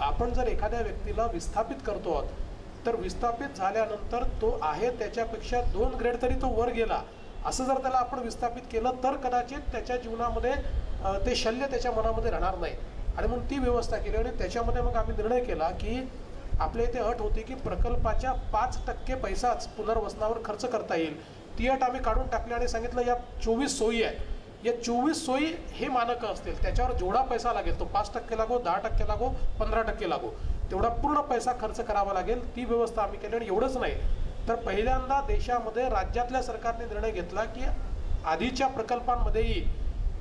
[SPEAKER 3] आपण जर एखाद्या व्यक्तीला विस्थापित करतो आहोत तर विस्थापित झाल्यानंतर तो आहे त्याच्यापेक्षा 2 ग्रेड तरी तो वर गेला असं जर त्याला आपण विस्थापित केलं तर कदाचित त्याच्या जीवनामध्ये ते शल्य त्याच्या मनामध्ये राहणार नाही. आणि म्हणून ती व्यवस्था केली आणि त्याच्यामध्ये मग आम्ही निर्णय केला की आपल्या इथे अट होती की प्रकल्पाच्या 5% पैसाच पुनर्वसनावर खर्च करता येईल. ती अट आम्ही काढून टाकली आणि सांगितलं या 24 सोयी आहेत, या 24 सोयी हे मानकं असतील, त्याच्यावर जेवढा पैसा लागेल तो 5% लागो, 10% लागो, 15% लागो, तेवढा पूर्ण पैसा खर्च करावा लागेल. ती व्यवस्था आम्ही केली. आणि एवढंच नाही तर पहिल्यांदा देशामध्ये राज्यातल्या सरकारने निर्णय घेतला की आधीच्या प्रकल्पांमध्येही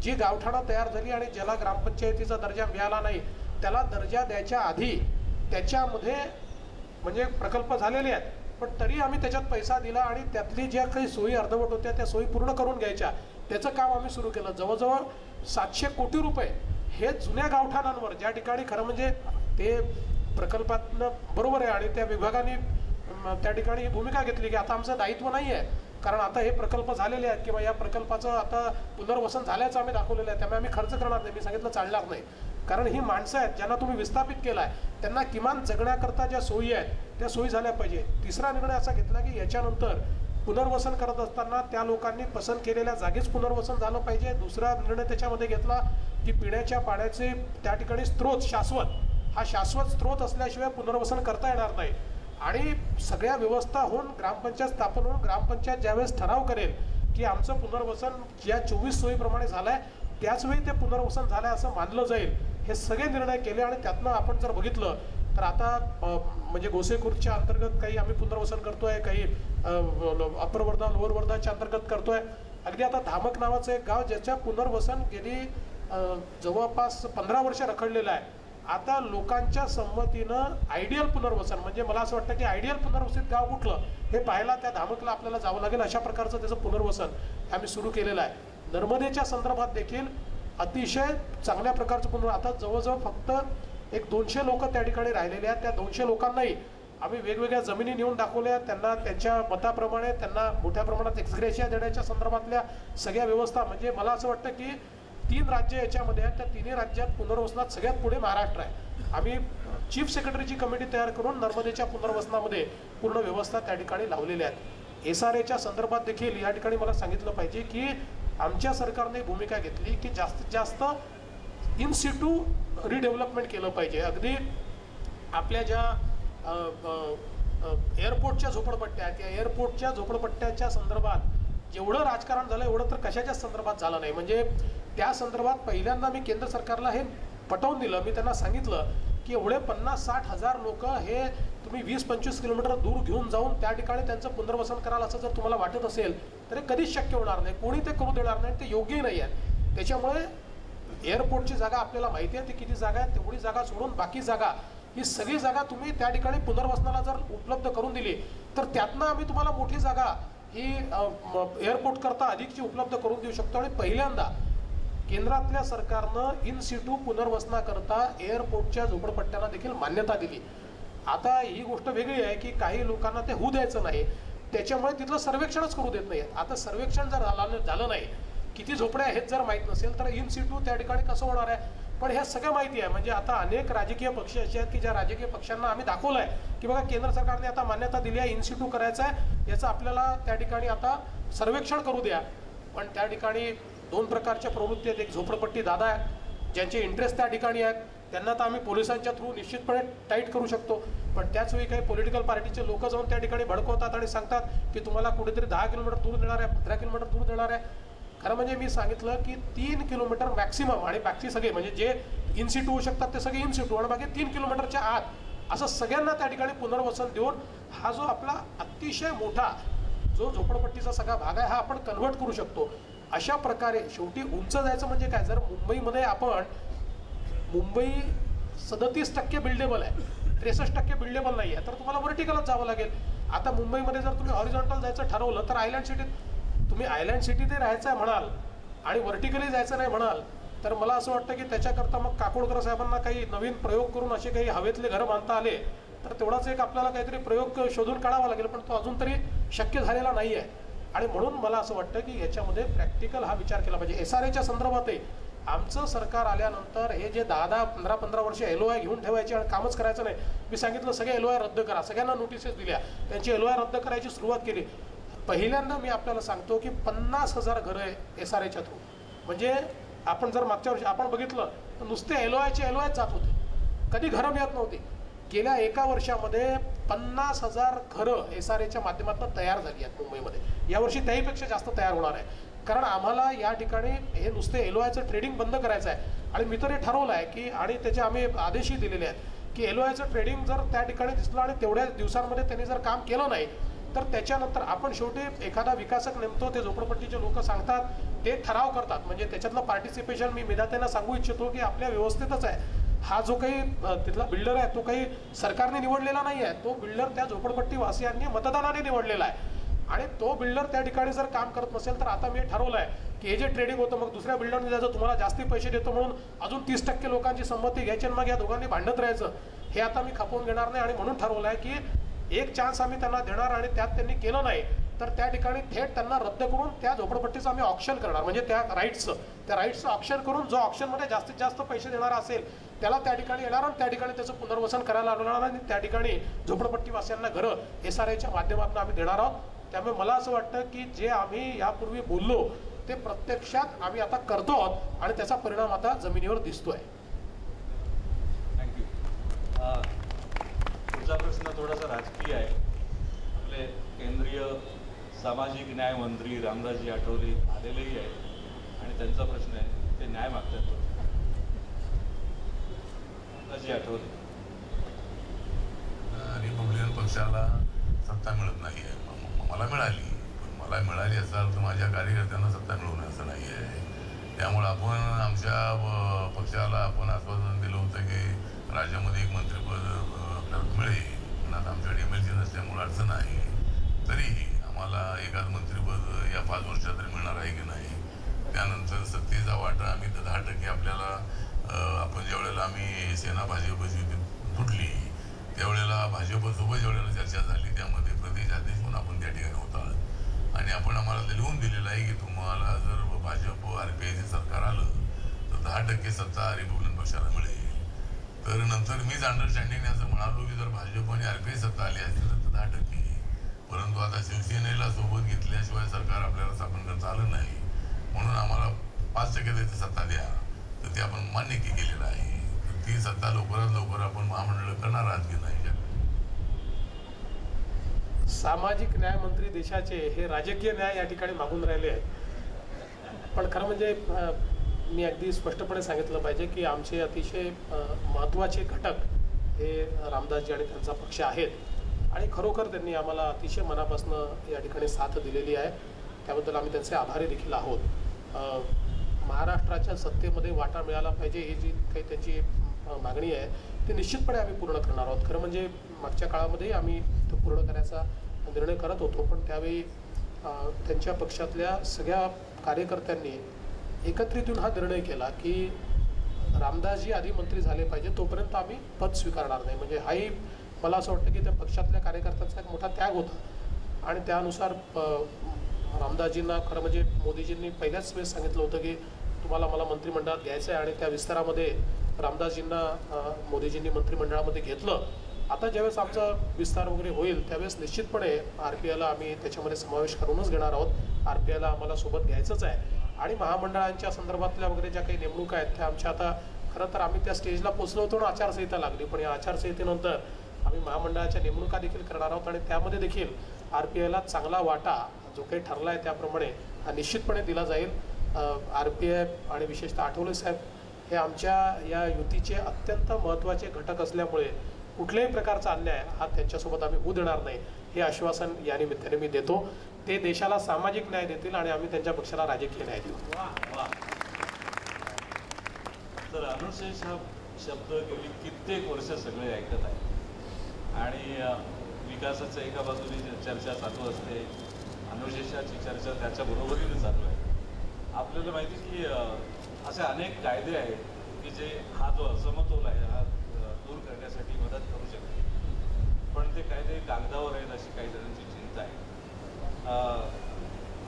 [SPEAKER 3] जी गावठाणं तयार झाली आणि ज्याला ग्रामपंचायतीचा दर्जा मिळाला नाही त्याला दर्जा द्यायच्या आधी त्याच्यामध्ये म्हणजे प्रकल्प झालेले आहेत पण तरी आम्ही त्याच्यात पैसा दिला आणि त्यातली ज्या काही सोयी अर्धवट होत्या त्या सोयी पूर्ण करून घ्यायच्या, त्याचं काम आम्ही सुरू केलं. जवळजवळ 700 कोटी रुपये हे जुन्या गावठाणांवर, ज्या ठिकाणी खरं म्हणजे ते प्रकल्पातनं बरोबर आहे आणि त्या विभागाने त्या ठिकाणी ही भूमिका घेतली की आता आमचं दायित्व नाही आहे कारण आता हे प्रकल्प झालेले आहेत किंवा या प्रकल्पाचं आता पुनर्वसन झाल्याचं आम्ही दाखवलेलं आहे, त्यामुळे आम्ही खर्च करणार नाही. मी सांगितलं चालणार नाही कारण ही माणसं आहेत ज्यांना तुम्ही विस्थापित केलं आहे त्यांना किमान जगण्याकरता ज्या सोयी आहेत त्या सोयी झाल्या पाहिजे. तिसरा निर्णय असा घेतला की याच्यानंतर पुनर्वसन करत असताना त्या लोकांनी पसंत केलेल्या जागीच पुनर्वसन झालं पाहिजे. दुसरा निर्णय त्याच्यामध्ये घेतला की पिण्याच्या पाण्याचे त्या ठिकाणी स्त्रोत शाश्वत स्त्रोत असल्याशिवाय पुनर्वसन करता येणार नाही. आणि सगळ्या व्यवस्था होऊन ग्रामपंचायत स्थापन होऊन ग्रामपंचायत ज्यावेळेस ठराव करेल की आमचं पुनर्वसन ज्या 24 सोयीप्रमाणे झालं आहे त्याचवेळी ते पुनर्वसन झालं असं मानलं जाईल. हे सगळे निर्णय केले आणि त्यातनं आपण जर बघितलं तर आता म्हणजे गोसेखुर्दच्या अंतर्गत काही आम्ही पुनर्वसन करतोय, काही अपर वर्धा लोअर वर्धाच्या अंतर्गत करतोय. अगदी आता धामक नावाचं एक गाव ज्याच्या पुनर्वसन गेली जवळपास 15 वर्ष रखडलेलं आहे. आता लोकांच्या संमतीनं आयडियल पुनर्वसन म्हणजे मला असं वाटतं की आयडियल पुनर्वसित गाव कुठलं हे पाहायला त्या धामकला आपल्याला जावं लागेल. अशा प्रकारचं त्याचं पुनर्वसन आम्ही सुरू केलेलं आहे. नर्मदेच्या संदर्भात देखील अतिशय चांगल्या प्रकारचं आता जवळजवळ फक्त एक 200 लोक त्या ठिकाणी राहिलेले आहेत. त्या 200 लोकांनाही आम्ही वेगवेगळ्या जमिनी नेऊन दाखवल्या, त्यांना त्यांच्या मताप्रमाणे त्यांना मोठ्या प्रमाणात एक्सग्रेशिया देण्याच्या संदर्भातल्या सगळ्या व्यवस्था. म्हणजे मला असं वाटतं की 3 राज्य याच्यामध्ये आहेत, त्या 3ही राज्यात पुनर्वसनात सगळ्यात पुढे महाराष्ट्र आहे. आम्ही चीफ सेक्रेटरीची कमिटी तयार करून नर्मदेच्या पुनर्वसनामध्ये पूर्ण व्यवस्था त्या ठिकाणी लावलेल्या आहेत. SRAच्या संदर्भात देखील या ठिकाणी मला सांगितलं पाहिजे की आमच्या सरकारने भूमिका घेतली की जास्तीत जास्त इन सिटू रिडेव्हलपमेंट केलं पाहिजे. अगदी आपल्या ज्या एअरपोर्टच्या झोपडपट्ट्या, त्या एअरपोर्टच्या झोपडपट्ट्याच्या संदर्भात जेवढं राजकारण झालं एवढं तर कशाच्याच संदर्भात झालं नाही. म्हणजे त्या संदर्भात पहिल्यांदा मी केंद्र सरकारला हे पटवून दिलं. मी त्यांना सांगितलं की एवढे 50-60 हजार लोक हे तुम्ही 20-25 किलोमीटर दूर घेऊन जाऊन त्या ठिकाणी त्यांचं पुनर्वसन कराल असं जर तुम्हाला वाटत असेल तर हे कधीच शक्य होणार नाही, कोणी ते करू देणार नाही, ते योग्यही नाही आहे. त्याच्यामुळे एअरपोर्टची जागा आपल्याला माहिती आहे ती किती जागा आहे, तेवढी जागा सोडून बाकी जागा ही सगळी जागा तुम्ही त्या ठिकाणी पुनर्वसनाला जर उपलब्ध करून दिली तर त्यातनं आम्ही तुम्हाला मोठी जागा ही एअरपोर्ट करता अधिकची उपलब्ध करून देऊ शकतो. आणि पहिल्यांदा केंद्रातल्या सरकारनं इन सिटू पुनर्वसनाकरता एअरपोर्टच्या झोपडपट्ट्यांना देखील मान्यता दिली. आता ही गोष्ट वेगळी आहे की काही लोकांना ते होऊ द्यायचं नाही, त्याच्यामुळे तिथलं सर्वेक्षणच करू देत नाही. आता सर्वेक्षण जर झालं नाही, किती झोपड्या आहेत जर माहीत नसेल तर इन सिटू त्या ठिकाणी कसं होणार आहे. पण ह्या सगळ्या माहिती आहे. म्हणजे आता अनेक राजकीय पक्ष असे आहेत की ज्या राजकीय पक्षांना आम्ही दाखवलं आहे की बघा केंद्र सरकारने आता मान्यता दिली आहे, इन सिटू करायचं आहे, याचं आपल्याला त्या ठिकाणी आता सर्वेक्षण करू द्या. पण त्या ठिकाणी दोन प्रकारच्या प्रवृत्ती आहेत. एक झोपडपट्टी दादा आहेत ज्यांचे इंटरेस्ट त्या ठिकाणी आहेत, त्यांना तर आम्ही पोलिसांच्या थ्रू निश्चितपणे टाईट करू शकतो. पण त्याच वेळी काही पॉलिटिकल पार्टीचे लोक जाऊन त्या ठिकाणी भडकवतात आणि सांगतात की तुम्हाला कुठेतरी 10 किलोमीटर दूर देणार आहे, 15 किलोमीटर दूर देणार आहे. खरं म्हणजे मी सांगितलं की 3 किलोमीटर मॅक्सिमम आणि बाकी सगळे म्हणजे जे इन सिटू होऊ शकतात ते सगळे इन सिटू आणि बाकी 3 किलोमीटरच्या आत असं सगळ्यांना त्या ठिकाणी पुनर्वसन देऊन हा जो आपला अतिशय मोठा जो झोपडपट्टीचा सगळा भाग आहे हा आपण कन्व्हर्ट करू शकतो. अशा प्रकारे शेवटी उंच जायचं म्हणजे काय, जर मुंबईमध्ये आपण मुंबई 37% बिल्डेबल आहे, 63% बिल्डेबल नाही आहे, तर तुम्हाला व्हर्टिकलच जावं लागेल. आता मुंबईमध्ये जर तुम्ही हॉरिझॉन्टल जायचं ठरवलं तर आयलँड सिटीत तुम्ही आयलँड सिटीत राहायचं आहे म्हणाल आणि व्हर्टिकली जायचं नाही म्हणाल तर मला असं वाटतं की त्याच्याकरता मग काकोडकर साहेबांना काही नवीन प्रयोग करून असे काही हवेतले घरं बांधता आले तर तेवढाच एक आपल्याला काहीतरी प्रयोग शोधून काढावा लागेल. पण तो अजून तरी शक्य झालेला नाही आहे. आणि म्हणून मला असं वाटतं की याच्यामध्ये प्रॅक्टिकल हा विचार केला पाहिजे. SRAच्या संदर्भातही आमचं सरकार आल्यानंतर हे जे 10-10, 15-15 वर्ष LOI घेऊन ठेवायचे आणि कामच करायचं नाही, मी सांगितलं सगळे LOI रद्द करा, सगळ्यांना नोटिसेस दिल्या, त्यांची LOI रद्द करायची सुरुवात केली. पहिल्यांदा मी आपल्याला सांगतो की 50,000 घरं आहे SRAच्या थ्रू. म्हणजे आपण जर मागच्या वर्षी आपण बघितलं तर नुसते LOI जात होते, कधी घरं मिळत नव्हती. गेल्या एका वर्षामध्ये 50,000 घरं SRAच्या माध्यमातून तयार झाली आहेत मुंबईमध्ये. यावर्षी त्याहीपेक्षा जास्त तयार होणार आहे. कारण आम्हाला या ठिकाणी हे नुसते LOIचं ट्रेडिंग बंद करायचं आहे. आणि मी तर हे ठरवलं आहे की आणि त्याचे आम्ही आदेशही दिलेले आहेत की LOIचं ट्रेडिंग जर त्या ठिकाणी दिसलं आणि तेवढ्या दिवसांमध्ये त्यांनी जर काम केलं नाही तर त्याच्यानंतर आपण शेवटी एखादा विकासक नेमतो, ते झोपडपट्टीचे लोक सांगतात, ते ठराव करतात. म्हणजे त्याच्यातलं पार्टिसिपेशन मी विधात्यांना सांगू इच्छितो की आपल्या व्यवस्थेतच आहे. हा जो काही तिथला बिल्डर आहे तो काही सरकारने निवडलेला नाही आहे, तो बिल्डर त्या झोपडपट्टी वासियांनी मतदानाने निवडलेला आहे. आणि तो बिल्डर त्या ठिकाणी जर काम करत नसेल तर आता मी ठरवलं आहे की हे जे ट्रेडिंग होतं मग दुसऱ्या बिल्डरने द्यायचं, तुम्हाला जास्ती पैसे देतो म्हणून अजून 30% लोकांची संमती घ्यायची आणि मग या दोघांनी भांडत राहायचं, हे आता मी खपवून घेणार नाही. आणि म्हणून ठरवलं आहे की एक चान्स आम्ही त्यांना देणार आणि त्यात त्यांनी केलं नाही तर त्या ठिकाणी थेट त्यांना रद्द करून त्या झोपडपट्टीचं आम्ही ऑप्शन करणार. म्हणजे त्या राईट्सचं ऑप्शन करून जो ऑप्शनमध्ये जास्तीत जास्त पैसे देणारा असेल त्याला त्या ठिकाणी येणार आणि त्या ठिकाणी त्याचं पुनर्वसन करायला लागणार आणि त्या ठिकाणी झोपडपट्टीवासियांना घरं SRAच्या माध्यमातून आम्ही देणार आहोत. त्यामुळे मला असं वाटतं की जे आम्ही यापूर्वी बोललो ते प्रत्यक्षात आम्ही आता करतो आहोत आणि त्याचा परिणाम आता जमिनीवर दिसतोय.
[SPEAKER 1] थँक्यू. पुढचा प्रश्न थोडासा राजकीय आहे. आपले केंद्रीय सामाजिक न्याय मंत्री रामदासजी आठवले आलेलेही आहेत आणि त्यांचा प्रश्न आहे, ते न्याय मागतात. रामदासजी आठवले,
[SPEAKER 9] रिपब्लिकन पक्षाला सत्ता मिळत नाही आहे. मला मिळाली, पण मला मिळाली याचा अर्थ माझ्या कार्यकर्त्यांना सत्ता मिळवणे असं नाही आहे. त्यामुळं आपण आमच्या पक्षाला आपण आश्वासन दिलं होतं की राज्यामध्ये एक मंत्रिपद आपल्याला मिळेल. पण आता आमच्याकडे MLC नसल्यामुळे अडचण आहे. तरीही आम्हाला एखाद मंत्रिपद या 5 वर्षात तरी मिळणार आहे की नाही. त्यानंतर सत्तेचा वाटा आम्ही 10% आपल्याला आपण ज्यावेळेला आम्ही सेना भाजपची फुटली त्यावेळेला भाजपसोबत ज्यावेळेला चर्चा झाली त्यामध्ये प्रदेश अध्यक्ष म्हणून आपण त्या ठिकाणी होतात आणि आपण आम्हाला ते लिहून दिलेलं आहे की तुम्हाला जर भाजप RPIचं सरकार आलं तर 10% सत्ता रिपब्लिकन पक्षाला मिळेल. तर नंतर मीच अंडरस्टँडिंग असं म्हणालो की जर भाजप आणि RPI सत्ता आली असेल तर 10%. परंतु आता शिवसेनेला सोबत घेतल्याशिवाय सरकार आपल्याला स्थापन करता आलं नाही म्हणून आम्हाला 5% त्याची सत्ता द्या, तर ते आपण मान्य केलेलं आहे. ती सत्ता लवकरात लवकर आपण महामंडळ करणार आहात की नाही.
[SPEAKER 3] सामाजिक न्याय मंत्री देशाचे हे राजकीय न्याय या ठिकाणी मागून राहिले आहेत. पण खरं म्हणजे मी अगदी स्पष्टपणे सांगितलं पाहिजे की आमचे अतिशय महत्त्वाचे घटक हे रामदासजी आणि त्यांचा पक्ष आहेत आणि खरोखर त्यांनी आम्हाला अतिशय मनापासून या ठिकाणी साथ दिलेली आहे. त्याबद्दल आम्ही त्यांचे आभारी देखील आहोत. महाराष्ट्राच्या सत्तेमध्ये वाटा मिळाला पाहिजे ही जी काही त्यांची मागणी आहे ती निश्चितपणे आम्ही पूर्ण करणार आहोत. खरं म्हणजे मागच्या काळामध्ये आम्ही तो पूर्ण करायचा निर्णय करत होतो, पण त्यावेळी त्यांच्या पक्षातल्या सगळ्या कार्यकर्त्यांनी एकत्रित येऊन हा निर्णय केला की रामदासजी आधी मंत्री झाले पाहिजे, तोपर्यंत आम्ही पद स्वीकारणार नाही. म्हणजे हाही मला असं वाटतं की त्या पक्षातल्या कार्यकर्त्यांचा एक मोठा त्याग होता आणि त्यानुसार रामदासजींना खरं म्हणजे मोदीजींनी पहिल्याच वेळेस सांगितलं होतं की तुम्हाला मला मंत्रिमंडळात घ्यायचं आहे आणि त्या विस्तारामध्ये रामदासजींना मोदीजींनी मंत्रिमंडळामध्ये घेतलं. आता ज्यावेळेस आमचा विस्तार वगैरे होईल त्यावेळेस निश्चितपणे RPIला आम्ही त्याच्यामध्ये समावेश करूनच घेणार आहोत. RPIला आम्हाला सोबत घ्यायचंच आहे आणि महामंडळांच्या संदर्भातल्या वगैरे ज्या काही नेमणुका आहेत त्या आमच्या आता खरं तर आम्ही त्या स्टेजला पोचलो होतो ना आचारसंहिता लागली, पण या आचारसंहितेनंतर आम्ही महामंडळाच्या नेमणुका देखील करणार आहोत आणि त्यामध्ये देखील RPIला चांगला वाटा जो काही ठरला आहे त्याप्रमाणे हा निश्चितपणे दिला जाईल. RPI आणि विशेषतः आठवले साहेब हे आमच्या या युतीचे अत्यंत महत्त्वाचे घटक असल्यामुळे कुठल्याही प्रकारचा अन्याय हा त्यांच्यासोबत आम्ही होऊ देणार नाही हे आश्वासन या निमित्ताने मी देतो. ते देशाला सामाजिक न्याय देतील आणि आम्ही त्यांच्या पक्षाला राजकीय न्याय देऊ.
[SPEAKER 1] तर अनुशेष हा शब्द गेली कित्येक वर्ष सगळे ऐकत आहेत आणि विकासाचं एका बाजूने चर्चा चालू असते, अनुशेषाची चर्चा त्याच्या बरोबरीने चालू आहे. आपल्याला माहिती की असे अनेक कायदे आहेत की जे हा जो असमतोल आहे हा दूर करण्यासाठी मदत करू शकते, पण ते कायदे कागदावर आहेत अशी काही जणांची चिंता आहे.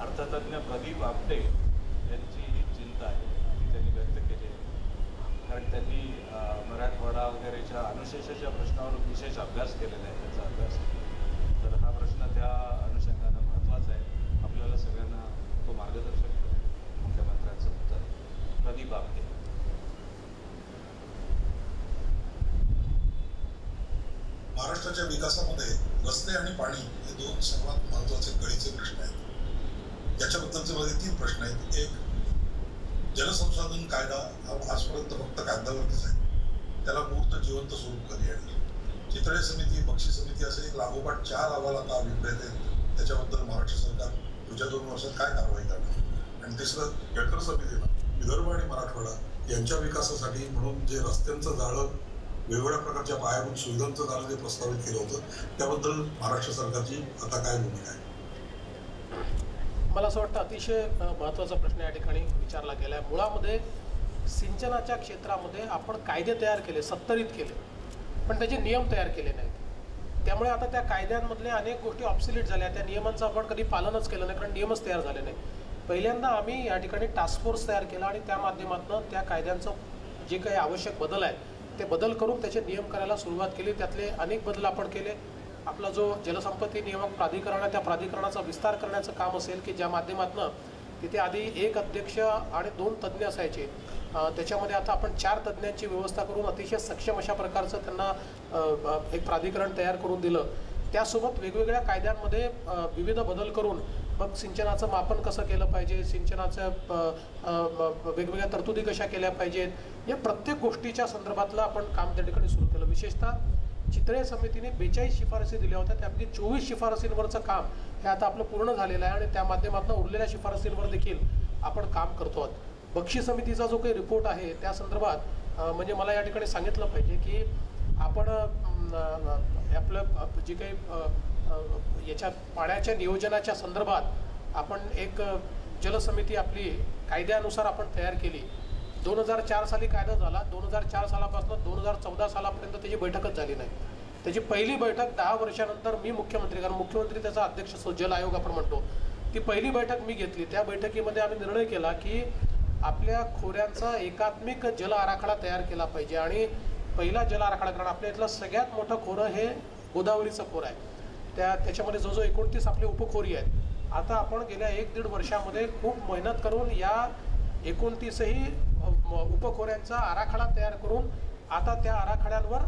[SPEAKER 1] अर्थतज्ञ प्रदीप आपटे यांची ही चिंता आहे ती त्यांनी व्यक्त केली आहे, कारण त्यांनी मराठवाडा वगैरेच्या अनुशेषाच्या प्रश्नावर विशेष अभ्यास केलेला आहे, त्याचा अभ्यास. तर हा प्रश्न त्या अनुषंगानं महत्त्वाचा आहे. आपल्याला सगळ्यांना तो मार्गदर्शक मुख्यमंत्र्यांचं उत्तर. प्रदीप आपटे.
[SPEAKER 10] महाराष्ट्राच्या विकासामध्ये रस्ते आणि पाणी हे दोन सर्वात महत्त्वाचे कळीचे प्रश्न आहेत. याच्याबद्दलचे माझे 3 प्रश्न आहेत. एक, जलसंसाधन कायदा हा आजपर्यंत फक्त कागदावरतीच आहे, त्याला मूर्त जिवंत स्वरूप कधी आणले. चितळे समिती, बक्षी समिती असे लागोपाठ 4 अहवाल आता अभिप्रेत आहेत. त्याच्याबद्दल महाराष्ट्र सरकार पुढच्या 2 वर्षात काय कारवाई करणार? आणि तिसरं, केळकर समितीनं विदर्भ आणि मराठवाडा यांच्या विकासासाठी म्हणून जे रस्त्यांचं जाळं, वेगवेगळ्या प्रकारच्या पायाभूत सुविधांचं जाळं जे प्रस्तावित केलं होतं त्याबद्दल महाराष्ट्र सरकारची आता काय भूमिका आहे?
[SPEAKER 3] मला असं वाटतं अतिशय महत्त्वाचा प्रश्न या ठिकाणी विचारला गेला आहे. मुळामध्ये सिंचनाच्या क्षेत्रामध्ये आपण कायदे तयार केले, सत्तरित केले, पण त्याचे नियम तयार केले नाहीत. त्यामुळे आता त्या कायद्यांमधल्या अनेक गोष्टी ऑब्सोलीट झाल्या. त्या नियमांचं आपण कधी पालनच केलं नाही, कारण नियमच तयार झाले नाही. पहिल्यांदा आम्ही या ठिकाणी टास्क फोर्स तयार केला आणि त्या माध्यमातून त्या कायद्यांचं जे काही आवश्यक बदल आहेत ते बदल करून त्याचे नियम करायला सुरुवात केली. त्यातले अनेक बदल आपण केले. आपला जो जलसंपत्ती नियामक प्राधिकरण आहे त्या प्राधिकरणाचा विस्तार करण्याचं काम असेल की ज्या माध्यमातून तिथे आधी 1 अध्यक्ष आणि 2 तज्ज्ञ असायचे, त्याच्यामध्ये आता आपण 4 तज्ज्ञांची व्यवस्था करून अतिशय सक्षम अशा प्रकारचं त्यांना एक प्राधिकरण तयार करून दिलं. त्यासोबत वेगवेगळ्या कायद्यांमध्ये विविध बदल करून मग सिंचनाचं मापन कसं केलं पाहिजे, सिंचनाचं वेगवेगळ्या तरतुदी कशा केल्या पाहिजेत, या प्रत्येक गोष्टीच्या संदर्भातलं आपण काम त्या ठिकाणी सुरू केलं. विशेषतः चितळे समितीने 42 शिफारसी दिल्या होत्या, त्यापैकी 24 शिफारसींवरचं काम हे आता आपलं पूर्ण झालेलं आहे आणि त्या माध्यमातून उरलेल्या शिफारसींवर देखील आपण काम करतो आहोत. बक्षी समितीचा जो काही रिपोर्ट आहे त्या संदर्भात म्हणजे मला या ठिकाणी सांगितलं पाहिजे की आपण आपलं जे काही याच्या पाण्याच्या नियोजनाच्या संदर्भात आपण एक जलसमिती आपली कायद्यानुसार आपण तयार केली. 2004 साली कायदा झाला. 2004 सालापासून 2014 सालापर्यंत त्याची बैठकच झाली नाही. त्याची पहिली बैठक 10 वर्षानंतर मी मुख्यमंत्री, कारण मुख्यमंत्री त्याचा अध्यक्ष असतो, जल आयोग आपण म्हणतो, ती पहिली बैठक मी घेतली. त्या बैठकीमध्ये आम्ही निर्णय केला की आपल्या खोऱ्यांचा एकात्मिक जल आराखडा तयार केला पाहिजे आणि पहिला जल आराखडा, कारण आपल्या इथलं सगळ्यात मोठं खोरं हे गोदावरीचं खोरं आहे. त्याच्यामध्ये जवळजवळ 29 आपले उपखोरी आहेत. आता आपण गेल्या 1-1.5 वर्षामध्ये खूप मेहनत करून या 29ही उपखोऱ्यांचा आराखडा तयार करून आता त्या आराखड्यांवर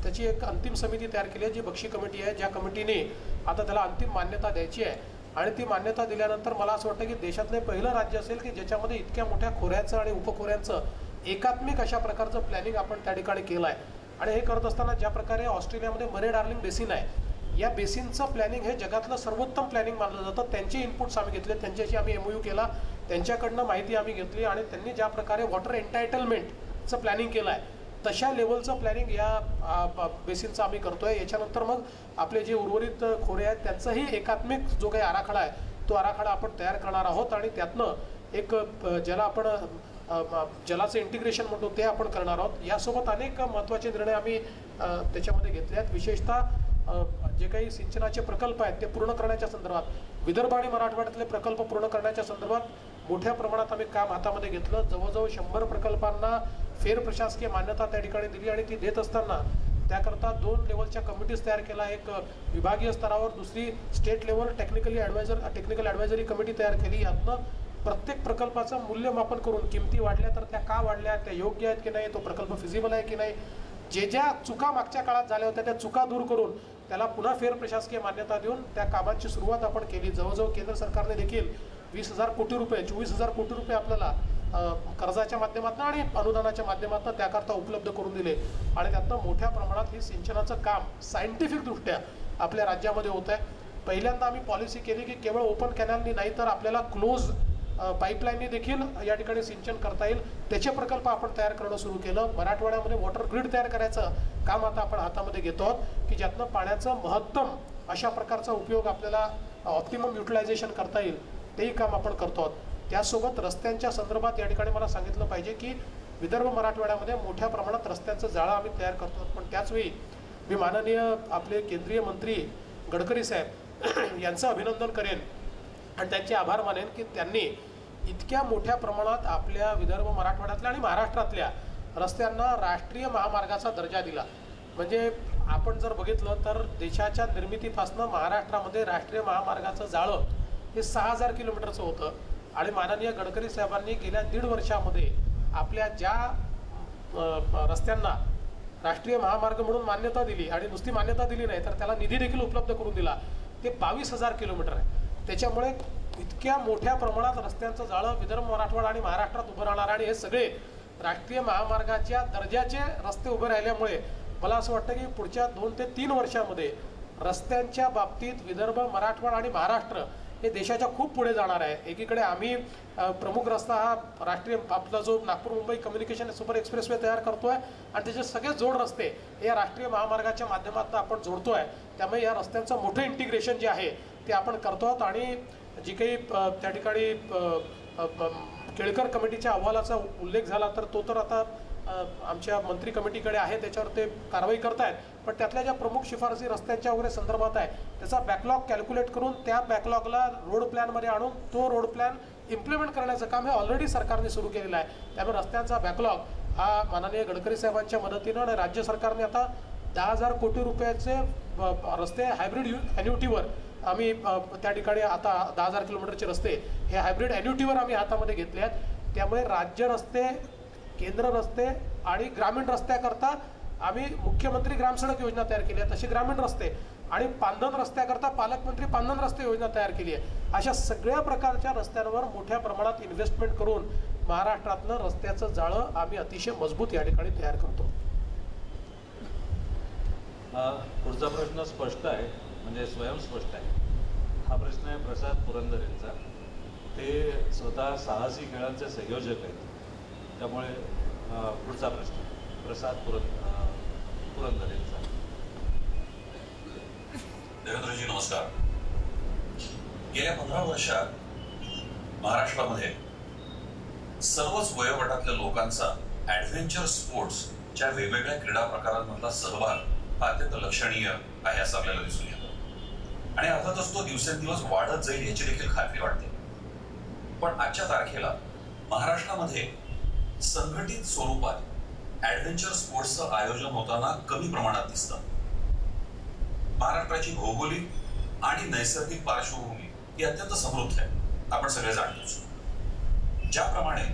[SPEAKER 3] त्याची एक अंतिम समिती तयार केली आहे, जी बक्षी कमिटी आहे, ज्या कमिटीने आता त्याला अंतिम मान्यता द्यायची आहे. आणि ती मान्यता दिल्यानंतर मला असं वाटतं की देशातलं पहिलं राज्य असेल की ज्याच्यामध्ये इतक्या मोठ्या खोऱ्याचं आणि उपखोऱ्यांचं एकात्मिक अशा प्रकारचं प्लॅनिंग आपण त्या ठिकाणी केलं आहे. आणि हे करत असताना ज्या प्रकारे ऑस्ट्रेलियामध्ये मरे डार्लिंग बेसिन आहे, या बेसिनचं प्लॅनिंग हे जगातलं सर्वोत्तम प्लॅनिंग मानलं जातं. त्यांचे इनपुट्स आम्ही घेतले, त्यांच्याशी आम्ही MOU केला, त्यांच्याकडनं माहिती आम्ही घेतली आणि त्यांनी ज्या प्रकारे वॉटर एन्टायटलमेंटचं प्लॅनिंग केलं आहे तशा लेवलचं प्लॅनिंग या बेसिनचं आम्ही करतोय. याच्यानंतर मग आपले जे उर्वरित खोरे आहेत त्यांचाही एकात्मिक जो काही आराखडा आहे तो आराखडा आपण तयार करणार आहोत आणि त्यातनं एक ज्याला आपण जलाचं इंटिग्रेशन म्हणतो ते आपण करणार आहोत. यासोबत अनेक महत्त्वाचे निर्णय आम्ही त्याच्यामध्ये घेतले आहेत. विशेषतः जे काही सिंचनाचे प्रकल्प आहेत ते पूर्ण करण्याच्या संदर्भात, विदर्भ आणि मराठवाड्यातले प्रकल्प पूर्ण करण्याच्या संदर्भात मोठ्या प्रमाणात आम्ही काम हातामध्ये घेतलं. जवळजवळ 100 प्रकल्पांना फेर प्रशासकीय मान्यता त्या ठिकाणी दिली आणि ती देत असताना त्याकरता 2 लेवलच्या कमिटीज तयार केला. एक विभागीय स्तरावर, दुसरी state level technical advisory committee तयार केली. यातनं प्रत्येक प्रकल्पाचं मूल्यमापन करून किमती वाढल्या तर त्या का वाढल्या, त्या योग्य आहेत की नाही, तो प्रकल्प फिजिबल आहे की नाही, ज्या चुका मागच्या काळात झाल्या होत्या त्या चुका दूर करून त्याला पुन्हा फेर प्रशासकीय मान्यता देऊन त्या कामाची सुरुवात आपण केली. जवळजवळ केंद्र सरकारने देखील 20,000 कोटी रुपये 24,000 कोटी रुपये आपल्याला कर्जाच्या माध्यमातून आणि अनुदानाच्या माध्यमातून त्याकरता उपलब्ध करून दिले. आणि त्यातनं मोठ्या प्रमाणात हे सिंचनाचं काम सायंटिफिकदृष्ट्या आपल्या राज्यामध्ये होत आहे. पहिल्यांदा आम्ही पॉलिसी केली की केवळ ओपन कॅनलनी नाही तर आपल्याला क्लोज पाईपलाईननी देखील या ठिकाणी सिंचन करता येईल, त्याचे प्रकल्प आपण तयार करणं सुरू केलं. मराठवाड्यामध्ये वॉटर ग्रीड तयार करायचं काम आता आपण हातामध्ये घेतो आहोत की ज्यातनं पाण्याचं महत्तम अशा प्रकारचा उपयोग आपल्याला ऑप्टिमम युटिलायझेशन करता येईल, तेही काम आपण करतो आहोत. त्यासोबत रस्त्यांच्या संदर्भात या ठिकाणी मला सांगितलं पाहिजे की विदर्भ मराठवाड्यामध्ये मोठ्या प्रमाणात रस्त्यांचं जाळं आम्ही तयार करतो. पण त्याचवेळी मी माननीय आपले केंद्रीय मंत्री गडकरी साहेब यांचं अभिनंदन करेन आणि त्यांचे आभार मानेन की त्यांनी इतक्या मोठ्या प्रमाणात आपल्या विदर्भ मराठवाड्यातल्या आणि महाराष्ट्रातल्या रस्त्यांना राष्ट्रीय महामार्गाचा दर्जा दिला. म्हणजे आपण जर बघितलं तर देशाच्या निर्मितीपासून महाराष्ट्रामध्ये राष्ट्रीय महामार्गाचं जाळं हे 6,000 किलोमीटरचं होतं आणि माननीय गडकरी साहेबांनी गेल्या 1.5 वर्षामध्ये आपल्या ज्या रस्त्यांना राष्ट्रीय महामार्ग म्हणून मान्यता दिली आणि नुसती मान्यता दिली नाही तर त्याला निधी देखील उपलब्ध करून दिला, ते 22,000 किलोमीटर आहे. त्याच्यामुळे इतक्या मोठ्या प्रमाणात रस्त्यांचं जाळं विदर्भ मराठवाडा आणि महाराष्ट्रात उभं राहणार आणि हे सगळे राष्ट्रीय महामार्गाच्या दर्जाचे रस्ते उभे राहिल्यामुळे मला असं वाटतं की पुढच्या 2 ते 3 वर्षामध्ये रस्त्यांच्या बाबतीत विदर्भ मराठवाडा आणि महाराष्ट्र हे देशाच्या खूप पुढे जाणार आहे. एकीकडे आम्ही प्रमुख रस्ता हा राष्ट्रीय आपला जो Nagpur Mumbai communication super expressway तयार करतोय आणि त्याचे सगळे जोड रस्ते हे राष्ट्रीय महामार्गाच्या माध्यमातून आपण जोडतोय. त्यामुळे या रस्त्यांचं मोठं इंटिग्रेशन जे आहे ते आपण करतो आहोत आणि जी काही त्या ठिकाणी केळकर कमिटीच्या अहवालाचा उल्लेख झाला तर तो तर आता आमच्या मंत्री कमिटीकडे आहे, त्याच्यावर ते कारवाई करतायत. पण त्यातल्या ज्या प्रमुख शिफारसी रस्त्यांच्या वगैरे संदर्भात आहे त्याचा बॅकलॉग कॅल्क्युलेट करून त्या बॅकलॉगला रोड प्लॅनमध्ये आणून तो रोड प्लॅन इम्प्लिमेंट करण्याचं काम हे ऑलरेडी सरकारने सुरू केलेलं आहे. त्यामुळे रस्त्यांचा बॅकलॉग हा माननीय गडकरी साहेबांच्या मदतीनं आणि राज्य सरकारने आता 10,000 कोटी रुपयाचे रस्ते हायब्रिड ॲन्युटीवर आम्ही त्या ठिकाणी आता 10,000 किलोमीटरचे रस्ते हे हायब्रिड ॲन्युटीवर आम्ही हातामध्ये घेतले आहेत. त्यामुळे राज्य रस्ते, केंद्र रस्ते आणि ग्रामीण रस्त्याकरता आम्ही मुख्यमंत्री ग्रामसडक योजना तयार केली आहे, तशी ग्रामीण रस्ते आणि पांधन रस्त्याकरता पालकमंत्री पांधन रस्ते योजना तयार केली आहे. अशा सगळ्या प्रकारच्या रस्त्यांवर मोठ्या प्रमाणात इन्व्हेस्टमेंट करून महाराष्ट्रातलं रस्त्याचं जाळं आम्ही अतिशय मजबूत या ठिकाणी तयार करतो.
[SPEAKER 1] पुढचा प्रश्न स्पष्ट आहे, म्हणजे स्वयंस्पष्ट आहे. हा प्रश्न आहे प्रसाद पुरंदर यांचा. ते स्वतः साहसी खेळांचे संयोजक आहेत. त्यामुळे पुढचा प्रश्न प्रसाद पुरंदर यांचा.
[SPEAKER 11] देवेंद्रजी नमस्कार. गेल्या 15 वर्षात महाराष्ट्रामध्ये सर्वच वयोगटातल्या लोकांचा ऍडव्हेंचर स्पोर्ट्सच्या वेगवेगळ्या क्रीडा प्रकारांमधला सहभाग हा अत्यंत लक्षणीय आहे असं आपल्याला दिसून येतं आणि अर्थातच तो दिवसेंदिवस वाढत जाईल याची देखील खात्री वाटते. पण आजच्या तारखेला महाराष्ट्रामध्ये संघटित स्वरूपात ऍडव्हेंचर स्पोर्ट्सचं आयोजन होताना कमी प्रमाणात दिसतं. महाराष्ट्राची भौगोलिक आणि नैसर्गिक पार्श्वभूमी ही अत्यंत समृद्ध आहे, आपण सगळे जाणतोच. ज्याप्रमाणे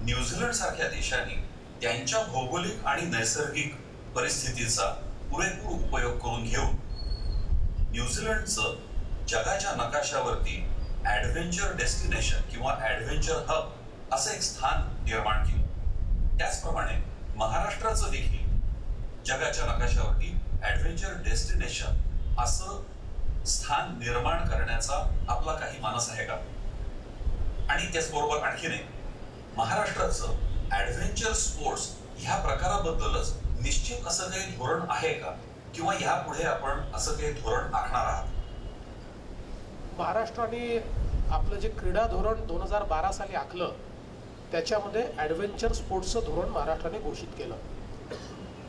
[SPEAKER 11] न्यूझीलंड सारख्या देशांनी त्यांच्या भौगोलिक आणि नैसर्गिक परिस्थितीचा पुरेपूर उपयोग करून घेऊन न्यूझीलंडचं जगाच्या नकाशावरती ॲडव्हेंचर डेस्टिनेशन किंवा ॲडव्हेंचर हब असं एक स्थान निर्माण केलं. त्याचप्रमाणे महाराष्ट्राचं देखील जगाच्या नकाशावरती ॲडव्हेंचर डेस्टिनेशन असं स्थान निर्माण करण्याचा आपला काही मानस आहे का? आणि त्याचबरोबर आणखीन एक, महाराष्ट्राचं ॲडव्हेंचर स्पोर्ट्स ह्या प्रकाराबद्दलच निश्चित असं काही धोरण आहे का, किंवा यापुढे आपण असं काही धोरण आखणार आहात?
[SPEAKER 3] महाराष्ट्राने आपलं जे क्रीडा धोरण 2012 साली आखलं त्याच्यामध्ये ॲडव्हेंचर स्पोर्ट्सचं धोरण महाराष्ट्राने घोषित केलं.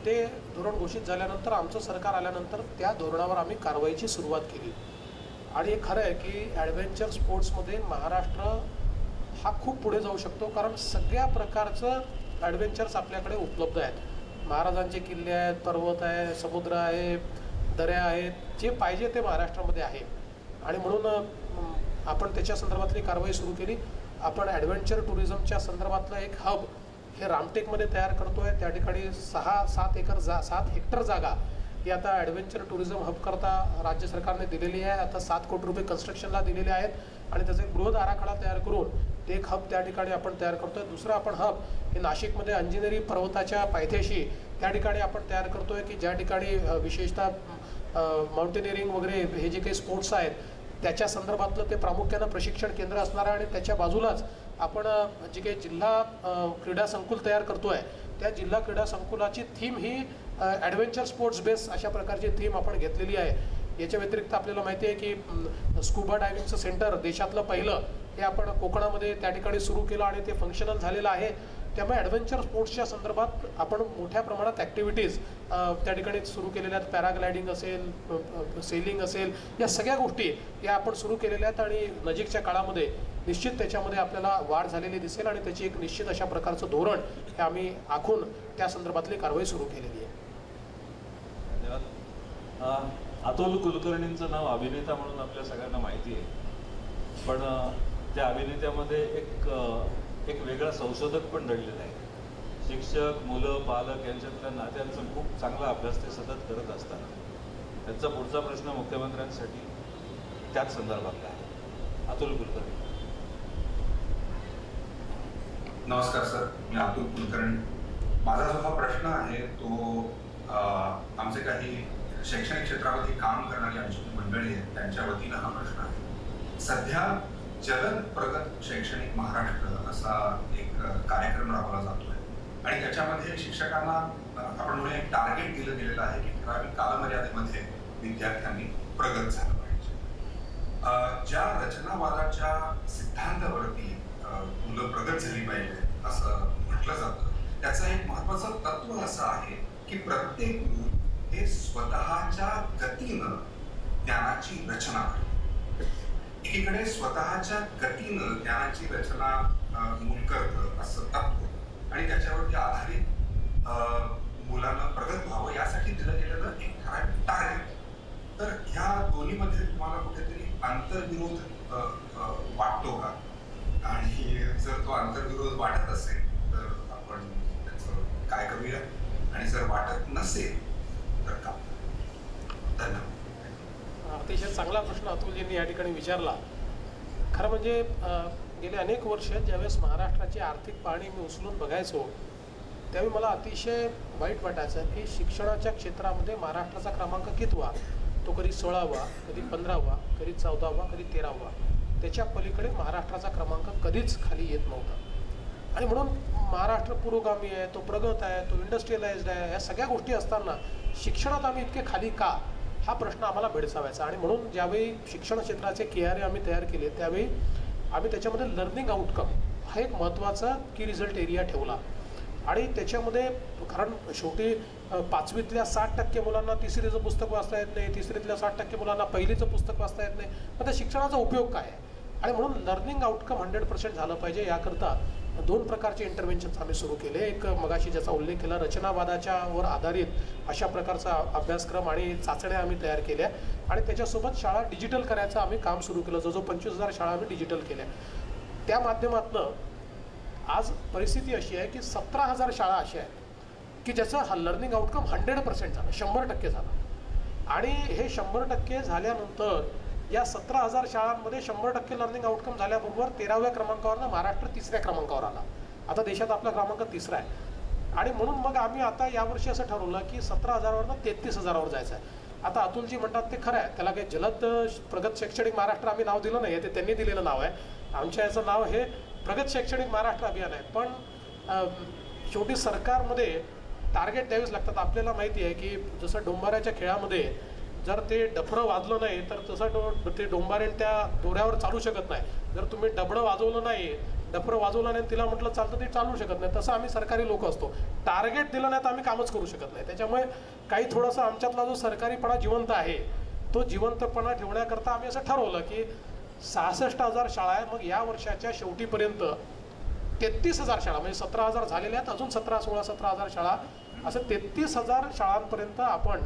[SPEAKER 3] ते धोरण घोषित झाल्यानंतर आमचं सरकार आल्यानंतर त्या धोरणावर आम्ही कारवाईची सुरुवात केली. आणि हे खरं आहे की ॲडव्हेंचर स्पोर्ट्समध्ये महाराष्ट्र हा खूप पुढे जाऊ शकतो, कारण सगळ्या प्रकारचं ॲडव्हेंचर्स आपल्याकडे उपलब्ध आहेत. महाराजांचे किल्ले आहेत, पर्वत आहे, समुद्र आहे, दऱ्या आहेत, जे पाहिजे ते महाराष्ट्रामध्ये आहे. आणि म्हणून आपण त्याच्या संदर्भातली कारवाई सुरू केली. आपण ॲडव्हेंचर टुरिझमच्या संदर्भातलं एक हब हे रामटेकमध्ये तयार करतो आहे. त्या ठिकाणी 7 हेक्टर जागा ही आता ॲडव्हेंचर टुरिझम हब करता राज्य सरकारने दिलेली आहे. आता 7 कोटी रुपये कन्स्ट्रक्शनला दिलेले आहेत आणि त्याचा एक बृहद आराखडा तयार करून ते एक हब त्या ठिकाणी आपण तयार करतो आहे. दुसरं आपण हब हे नाशिकमध्ये अंजनेरी पर्वताच्या पायथ्याशी त्या ठिकाणी आपण तयार करतो आहे की ज्या ठिकाणी विशेषतः माउंटेनिअरिंग वगैरे हे जे काही स्पोर्ट्स आहेत त्याच्या संदर्भातलं ते प्रामुख्यानं प्रशिक्षण केंद्र असणार आहे. आणि त्याच्या बाजूलाच आपण जे काही जिल्हा क्रीडा संकुल तयार करतो आहे त्या जिल्हा क्रीडा संकुलाची थीम ही ॲडव्हेंचर स्पोर्ट्स बेस अशा प्रकारची थीम आपण घेतलेली आहे. याच्या व्यतिरिक्त आपल्याला माहिती आहे की स्कुबा डायव्हिंगचं सेंटर देशातलं पहिलं हे आपण कोकणामध्ये त्या ठिकाणी सुरू केलं आणि ते फंक्शनल झालेलं आहे. त्यामुळे ॲडव्हेंचर स्पोर्ट्सच्या संदर्भात आपण मोठ्या प्रमाणात ॲक्टिव्हिटीज त्या ठिकाणी सुरू केलेल्या आहेत. पॅराग्लायडिंग असेल, सेलिंग असेल, या सगळ्या गोष्टी या आपण सुरू केलेल्या आहेत आणि नजीकच्या काळामध्ये निश्चित त्याच्यामध्ये आपल्याला वाढ झालेली दिसेल आणि त्याची एक निश्चित अशा प्रकारचं धोरण हे आम्ही आखून त्या संदर्भातली कारवाई सुरू केलेली आहे.
[SPEAKER 1] धन्यवाद. अतुल कुलकर्णींचं नाव अभिनेता म्हणून आपल्या सगळ्यांना माहिती आहे, पण त्या अभिनेत्यामध्ये एक वेगळा संशोधक पण दडलेला आहे. शिक्षक, मुलं, पालक यांच्यातल्या नात्यांचा खूप चांगला अभ्यास ते सतत करत असतात. त्यांचा पुढचा प्रश्न मुख्यमंत्र्यांसाठी त्याच संदर्भातला आहे. अतुल कुलकर्णी.
[SPEAKER 12] नमस्कार सर, मी अतुल कुलकर्णी. माझा जो हा प्रश्न आहे तो आमचे काही शैक्षणिक क्षेत्रामध्ये काम करणारी आमची मंडळी आहेत त्यांच्या वतीनं हा प्रश्न आहे. सध्या जलद प्रगत शैक्षणिक महाराष्ट्र असा एक कार्यक्रम राबवला जातोय आणि त्याच्यामध्ये शिक्षकांना आपण म्हणून एक टार्गेट दिलं गेलेलं आहे की ठराविक कालमर्यादेमध्ये विद्यार्थ्यांनी प्रगत झालं पाहिजे. ज्या रचनावादाच्या सिद्धांतावरती मुलं प्रगत झाली पाहिजे असं म्हटलं जातं, त्याचं एक महत्वाचं तत्व असं आहे की प्रत्येक मूल हे स्वतःच्या गतीनं ज्ञानाची रचना करतो. एकीकडे स्वतःच्या गतीनं ज्ञानाची रचना मूल करतं असं तत्व आणि त्याच्यावरती आधारित मुलांना प्रगत व्हावं यासाठी दिलं गेलेलं एक ठराविक टार्गेट. तर ह्या दोन्हीमध्ये तुम्हाला कुठेतरी आंतरविरोध वाटतो का? आणि जर तो आंतरविरोध वाटत असेल तर आपण त्याचं काय करूया, आणि जर वाटत नसेल तर का? धन्यवाद.
[SPEAKER 3] अतिशय चांगला प्रश्न अतुलजींनी या ठिकाणी विचारला. खरं म्हणजे गेले अनेक वर्ष ज्यावेळेस महाराष्ट्राची आर्थिक पाहणी मी उचलून बघायचो त्यावेळी मला अतिशय वाईट वाटायचं की शिक्षणाच्या क्षेत्रामध्ये महाराष्ट्राचा क्रमांक कितवा, तो कधी 16वा, कधी 15वा, कधी 14वा, कधी 13वा. त्याच्या पलीकडे महाराष्ट्राचा क्रमांक कधीच खाली येत नव्हता. आणि म्हणून महाराष्ट्र पुरोगामी आहे, तो प्रगत आहे, तो इंडस्ट्रियलाइज्ड आहे, ह्या सगळ्या गोष्टी असताना शिक्षणात आम्ही इतके खाली का, हा प्रश्न आम्हाला भेडसावायचा. आणि म्हणून ज्यावेळी शिक्षण क्षेत्राचे KRA आम्ही तयार केले त्यावेळी आम्ही त्याच्यामध्ये लर्निंग आउटकम हा एक महत्त्वाचा की रिझल्ट एरिया ठेवला. आणि त्याच्यामध्ये कारण शेवटी 5वीतल्या 60% मुलांना तिसरीचं पुस्तक वाचता येत नाही, तिसरीतल्या 60% मुलांना पहिलीचं पुस्तक वाचता येत नाही. मग त्या शिक्षणाचा उपयोग काय आहे? आणि म्हणून लर्निंग आउटकम 100% झालं पाहिजे याकरता 2 प्रकारचे इंटरव्हेन्शन्स आम्ही सुरू केले. एक मगाशी ज्याचा उल्लेख केला रचनावादाच्यावर आधारित अशा प्रकारचा अभ्यासक्रम आणि चाचण्या आम्ही तयार केल्या आणि त्याच्यासोबत शाळा डिजिटल करायचं आम्ही काम सुरू केलं. जवळजवळ 25,000 शाळा आम्ही डिजिटल केल्या. त्या माध्यमातून आज परिस्थिती अशी आहे की 17,000 शाळा अशा आहेत की ज्याचा हा लर्निंग आउटकम 100% झाला, 100% झाला. आणि हे 100% झाल्यानंतर या 17,000 शाळांमध्ये 100% लर्निंग आउटकम झाल्याबरोबर 13व्या क्रमांकावरनं महाराष्ट्र 3ऱ्या क्रमांकावर आला. आता देशात आपला क्रमांक 3रा आहे. आणि म्हणून मग आम्ही आता यावर्षी असं ठरवलं की 17,000वरनं 33,000वर जायचं आहे. आता अतुलजी म्हणतात ते खरं आहे, त्याला काही जलद प्रगत शैक्षणिक महाराष्ट्र आम्ही नाव दिलं नाही, ते त्यांनी दिलेलं नाव आहे. आमच्या याचं नाव हे प्रगत शैक्षणिक महाराष्ट्र अभियान आहे. पण शेवटी सरकारमध्ये टार्गेट द्यावीच लागतात. आपल्याला माहिती आहे की जसं डोंबाऱ्याच्या खेळामध्ये जर ते डफरं वाजलं नाही तर तसं ते डोंबारेन त्या दोऱ्यावर चालू शकत नाही. जर तुम्ही डबडं वाजवलं नाही, डफरं वाजवलं नाही, तिला म्हटलं चालतं ते चालू शकत नाही. तसं आम्ही सरकारी लोक असतो, टार्गेट दिलं नाही तर आम्ही कामच करू शकत नाही. त्याच्यामुळे काही थोडंसं आमच्यातला जो सरकारीपणा जिवंत आहे तो जिवंतपणा ठेवण्याकरता आम्ही असं ठरवलं की 66,000 शाळा आहे. मग या वर्षाच्या शेवटीपर्यंत 33,000 शाळा, म्हणजे 17,000 झालेल्या आहेत, अजून 17,000 शाळा, असं 33,000 शाळांपर्यंत आपण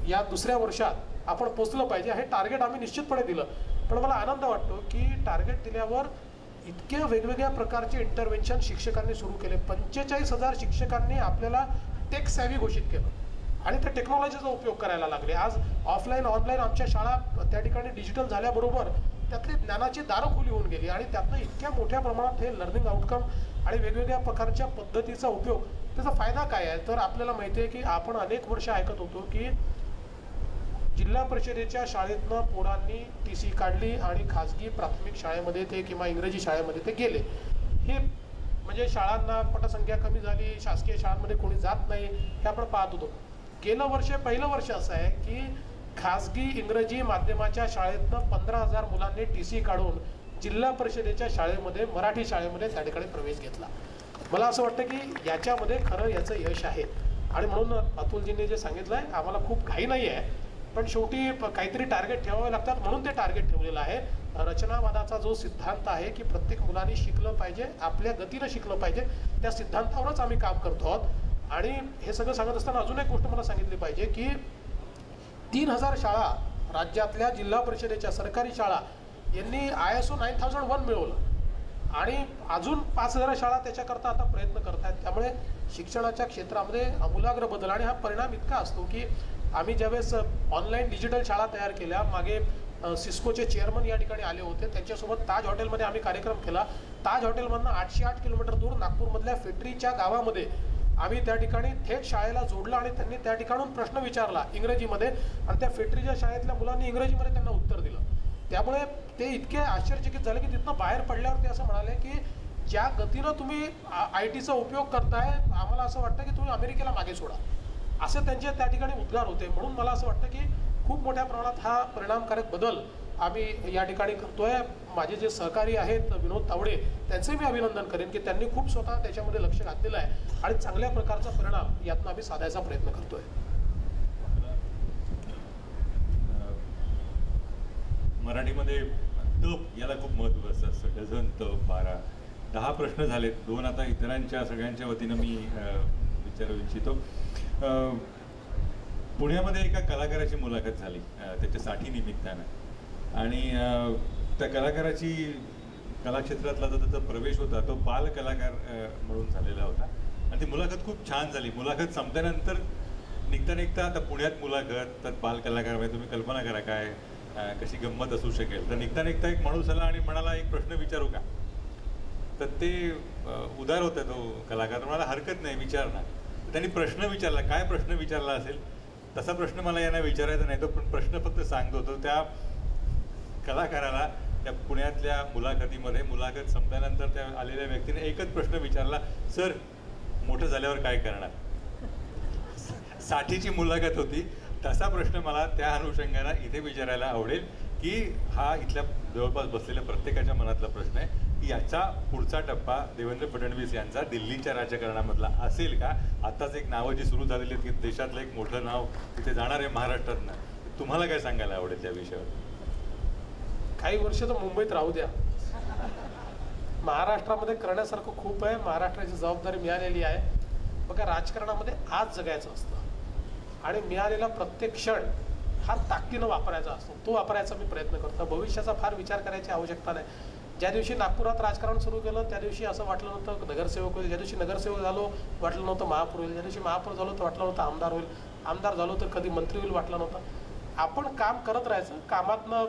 [SPEAKER 3] या दुसऱ्या वर्षात आपण पोचलं पाहिजे. हे टार्गेट आम्ही निश्चितपणे दिलं. पण मला आनंद वाटतो की टार्गेट दिल्यावर इतक्या वेगवेगळ्या प्रकारचे इंटरव्हेन्शन शिक्षकांनी सुरू केले. 45,000 शिक्षकांनी आपल्याला टेक सॅव्ही घोषित केलं आणि त्या टेक्नॉलॉजीचा उपयोग करायला लागले. आज ऑफलाईन ऑनलाईन आमच्या शाळा त्या ठिकाणी डिजिटल झाल्याबरोबर त्यातली ज्ञानाची दारं खुली होऊन गेली आणि त्यातनं इतक्या मोठ्या प्रमाणात हे लर्निंग आउटकम आणि वेगवेगळ्या प्रकारच्या पद्धतीचा उपयोग, त्याचा फायदा काय आहे तर आपल्याला माहिती आहे की आपण अनेक वर्ष ऐकत होतो की जिल्हा परिषदेच्या शाळेतनं पोरांनी TC काढली आणि खाजगी प्राथमिक शाळेमध्ये ते किंवा इंग्रजी शाळेमध्ये ते गेले. हे म्हणजे शाळांना पटसंख्या कमी झाली, शासकीय शाळांमध्ये कोणी जात नाही, हे आपण पाहत होतो. पहिलं वर्ष असं आहे की खाजगी इंग्रजी माध्यमाच्या शाळेतनं 15,000 मुलांनी TC काढून जिल्हा परिषदेच्या शाळेमध्ये मराठी शाळेमध्ये त्या ठिकाणी प्रवेश घेतला. मला असं वाटतं की याच्यामध्ये खरं याचं यश आहे. आणि म्हणून अतुलजींनी जे सांगितलं आहे, आम्हाला खूप घाई नाही आहे, पण शेवटी काहीतरी टार्गेट ठेवावे लागतात म्हणून ते टार्गेट ठेवलेलं आहे. रचनावादाचा जो सिद्धांत आहे की प्रत्येक मुलांनी शिकलं पाहिजे, आपल्या गतीनं शिकलं पाहिजे, त्या सिद्धांतावरच आम्ही काम करतो आहोत. आणि हे सगळं सांगत असताना अजून एक गोष्ट मला सांगितली पाहिजे की 3,000 शाळा राज्यातल्या जिल्हा परिषदेच्या सरकारी शाळा यांनी ISO 9001 मिळवलं आणि अजून 5,000 शाळा त्याच्याकरता आता प्रयत्न करत आहेत. त्यामुळे शिक्षणाच्या क्षेत्रामध्ये आमूलाग्र बदल. आणि हा परिणाम इतका असतो की आम्ही ज्यावेळेस ऑनलाईन डिजिटल शाळा तयार केल्या, मागे सिस्कोचे चेअरमन या ठिकाणी आले होते, त्यांच्यासोबत ताज हॉटेलमध्ये आम्ही कार्यक्रम केला. ताज हॉटेलमधनं 808 किलोमीटर दूर नागपूरमधल्या फेटरीच्या गावामध्ये आम्ही त्या ठिकाणी थेट शाळेला जोडलं आणि त्यांनी त्या ठिकाणून प्रश्न विचारला इंग्रजीमध्ये आणि त्या फेटरीच्या शाळेतल्या मुलांनी इंग्रजीमध्ये त्यांना उत्तर दिलं. त्यामुळे ते इतके आश्चर्यचकित झाले की तिथनं बाहेर पडल्यावर ते असं म्हणाले की ज्या गतीनं तुम्ही IT चा उपयोग करताय, आम्हाला असं वाटतं की तुम्ही अमेरिकेला मागे सोडा, असे त्यांचे त्या ठिकाणी उद्गार होते. म्हणून मला असं वाटतं की खूप मोठ्या प्रमाणात हा परिणामकारक बदल आम्ही या ठिकाणी करतोय. माझे जे सहकारी आहेत विनोद तावडे, त्यांचंही मी अभिनंदन करेन की त्यांनी खूप स्वतः त्याच्यामध्ये लक्ष घातलेलं आहे आणि चांगल्या प्रकारचा परिणाम यातनं आम्ही साधायचा प्रयत्न करतोय.
[SPEAKER 13] मराठीमध्ये तप याला खूप महत्त्व असतं. डझन, तप, 12, 10 प्रश्न झालेत. 2 आता इतरांच्या सगळ्यांच्या वतीनं मी विचारू इच्छितो. पुण्यामध्ये एका कलाकाराची मुलाखत झाली त्याच्या 60 निमित्तानं आणि त्या कलाकाराची कलाक्षेत्रातला जो त्याचा प्रवेश होता तो बाल कलाकार म्हणून झालेला होता आणि ती मुलाखत खूप छान झाली. मुलाखत संपल्यानंतर निघता आता पुण्यात मुलाखत तर बाल कलाकार म्हणजे तुम्ही कल्पना करा काय कशी गंमत असू शकेल. तर निघता एक माणूस आला आणि म्हणाला एक प्रश्न विचारू का. तर ते उदार होता तो कलाकार, म्हणाला हरकत नाही विचार ना. त्यांनी प्रश्न विचारला. काय प्रश्न विचारला असेल तसा प्रश्न मला यांना विचारायचा नाही, तो पण प्रश्न फक्त सांगतो. तो त्या कलाकाराला त्या पुण्यातल्या मुलाखतीमध्ये मुलाखत संपल्यानंतर त्या आलेल्या व्यक्तीने एकच प्रश्न विचारला, सर मोठं झाल्यावर काय करणार. 60ची मुलाखत होती. तसा प्रश्न मला त्या अनुषंगाने इथे विचारायला आवडेल की हा इथल्या जवळपास बसलेल्या प्रत्येकाच्या मनातला प्रश्न आहे की याचा पुढचा टप्पा देवेंद्र फडणवीस यांचा दिल्लीच्या राजकारणामधला असेल का. आताच एक नावं जी सुरू झालेली आहेत की देशातलं एक मोठं नाव तिथे जाणार आहे महाराष्ट्रातनं. तुम्हाला काय सांगायला आवडेल त्या विषयावर.
[SPEAKER 3] काही वर्ष तर मुंबईत राहू द्या, महाराष्ट्रामध्ये करण्यासारखं खूप आहे. महाराष्ट्राची जबाबदारी मिळालेली आहे. बघा राजकारणामध्ये आज जगायचं असतं आणि मिळालेला प्रत्येक क्षण हा ताकदीनं वापरायचा असतो. तो वापरायचा मी प्रयत्न करतो. भविष्याचा फार विचार करायची आवश्यकता नाही. ज्या दिवशी नागपुरात राजकारण सुरू केलं त्या दिवशी असं वाटलं नव्हतं नगरसेवक होईल, ज्या दिवशी नगरसेवक झालो वाटलं नव्हतं महापौर होईल, ज्या दिवशी महापौर झालो तर वाटलं नव्हतं आमदार होईल, आमदार झालो तर कधी मंत्री होईल वाटलं नव्हतं. आपण काम करत राहायचं, कामातनं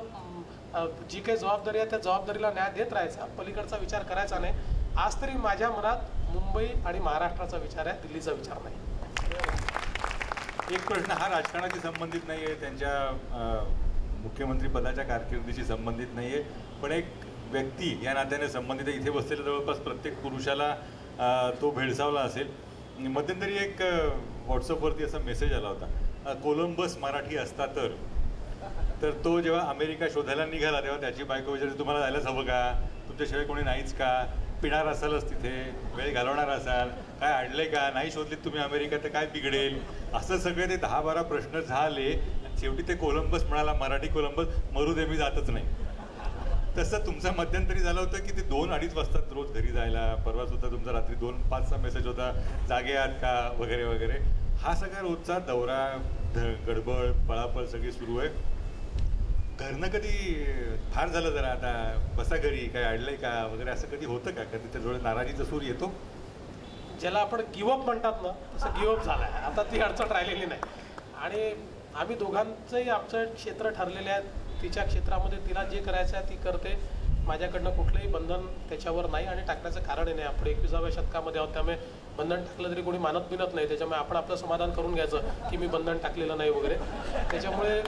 [SPEAKER 3] जी काही जबाबदारी आहे त्या जबाबदारीला न्याय देत राहायचा, पलीकडचा विचार करायचा नाही. आज तरी माझ्या मनात मुंबई आणि महाराष्ट्राचा विचार आहे, दिल्लीचा विचार नाही.
[SPEAKER 13] एक प्रश्न हा राजकारणाशी संबंधित नाही आहे, त्यांच्या मुख्यमंत्री पदाच्या कारकिर्दीशी संबंधित नाही आहे, पण एक व्यक्ती या नात्याने संबंधित आहे. इथे बसलेल्या जवळपास प्रत्येक पुरुषाला तो भेडसावला असेल. मध्यंतरी एक व्हॉट्सअपवरती असा मेसेज आला होता, कोलंबस मराठी असता तर तो जेव्हा अमेरिका शोधायला निघाला तेव्हा त्याची बायको विचारते तुम्हाला जायलाच हवं का, तुमच्याशिवाय कोणी नाहीच का, पिणार असालच तिथे, वेळ घालवणार असाल, काय अडले का, नाही शोधलीत तुम्ही अमेरिका तर काय बिघडेल, असं सगळे ते 10-12 प्रश्न झाले. शेवटी ते कोलंबस म्हणाला, मराठी कोलंबस, मरू दे मी जातच नाही. तसं तुमचं मध्यंतरी झालं होतं की ते 2-2:30 वाजतात रोज घरी जायला, परवासुद्धा तुमचा रात्री 2-5चा मेसेज होता जागे आहात का वगैरे वगैरे. हा सगळा रोजचा दौरा, गडबड, पळापळ सगळी सुरू आहे. घरनं कधी फार झालं जरा आता बसा घरी, काय अडलंय का वगैरे असं कधी होतं का? कधी त्या थोडं नाराजीचा सूर येतो?
[SPEAKER 3] ज्याला आपण गिवअप म्हणतात ना तसं गिवअप झालं आहे, आता ती अडचण राहिलेली नाही. आणि आम्ही दोघांचंही आमचं क्षेत्र ठरलेले आहेत, तिच्या क्षेत्रामध्ये तिला जे करायचं आहे ती करते, माझ्याकडनं कुठलंही बंधन त्याच्यावर नाही आणि टाकण्याचं कारणही नाही. आपण 21व्या शतकामध्ये आहोत, त्यामुळे बंधन टाकलं तरी कोणी मानत बिनत नाही, त्याच्यामुळे आपण आपलं समाधान करून घ्यायचं की मी बंधन टाकलेलं नाही वगैरे. त्याच्यामुळे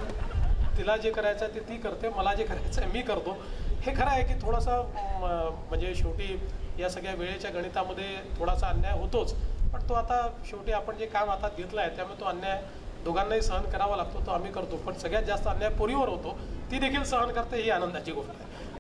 [SPEAKER 3] तिला जे करायचं आहे ते ती करते, मला जे करायचं आहे मी करतो. हे खरं आहे की थोडासा म्हणजे शेवटी या सगळ्या वेळेच्या गणितामध्ये थोडासा अन्याय होतोच, पण तो आता शेवटी आपण जे काम हातात घेतलं आहे त्यामुळे तो अन्याय दोघांनाही सहन करावा लागतो, तो आम्ही करतो. पण सगळ्यात जास्त अन्याय पोरीवर होतो, ती देखील सहन करते, ही आनंदाची गोष्ट आहे.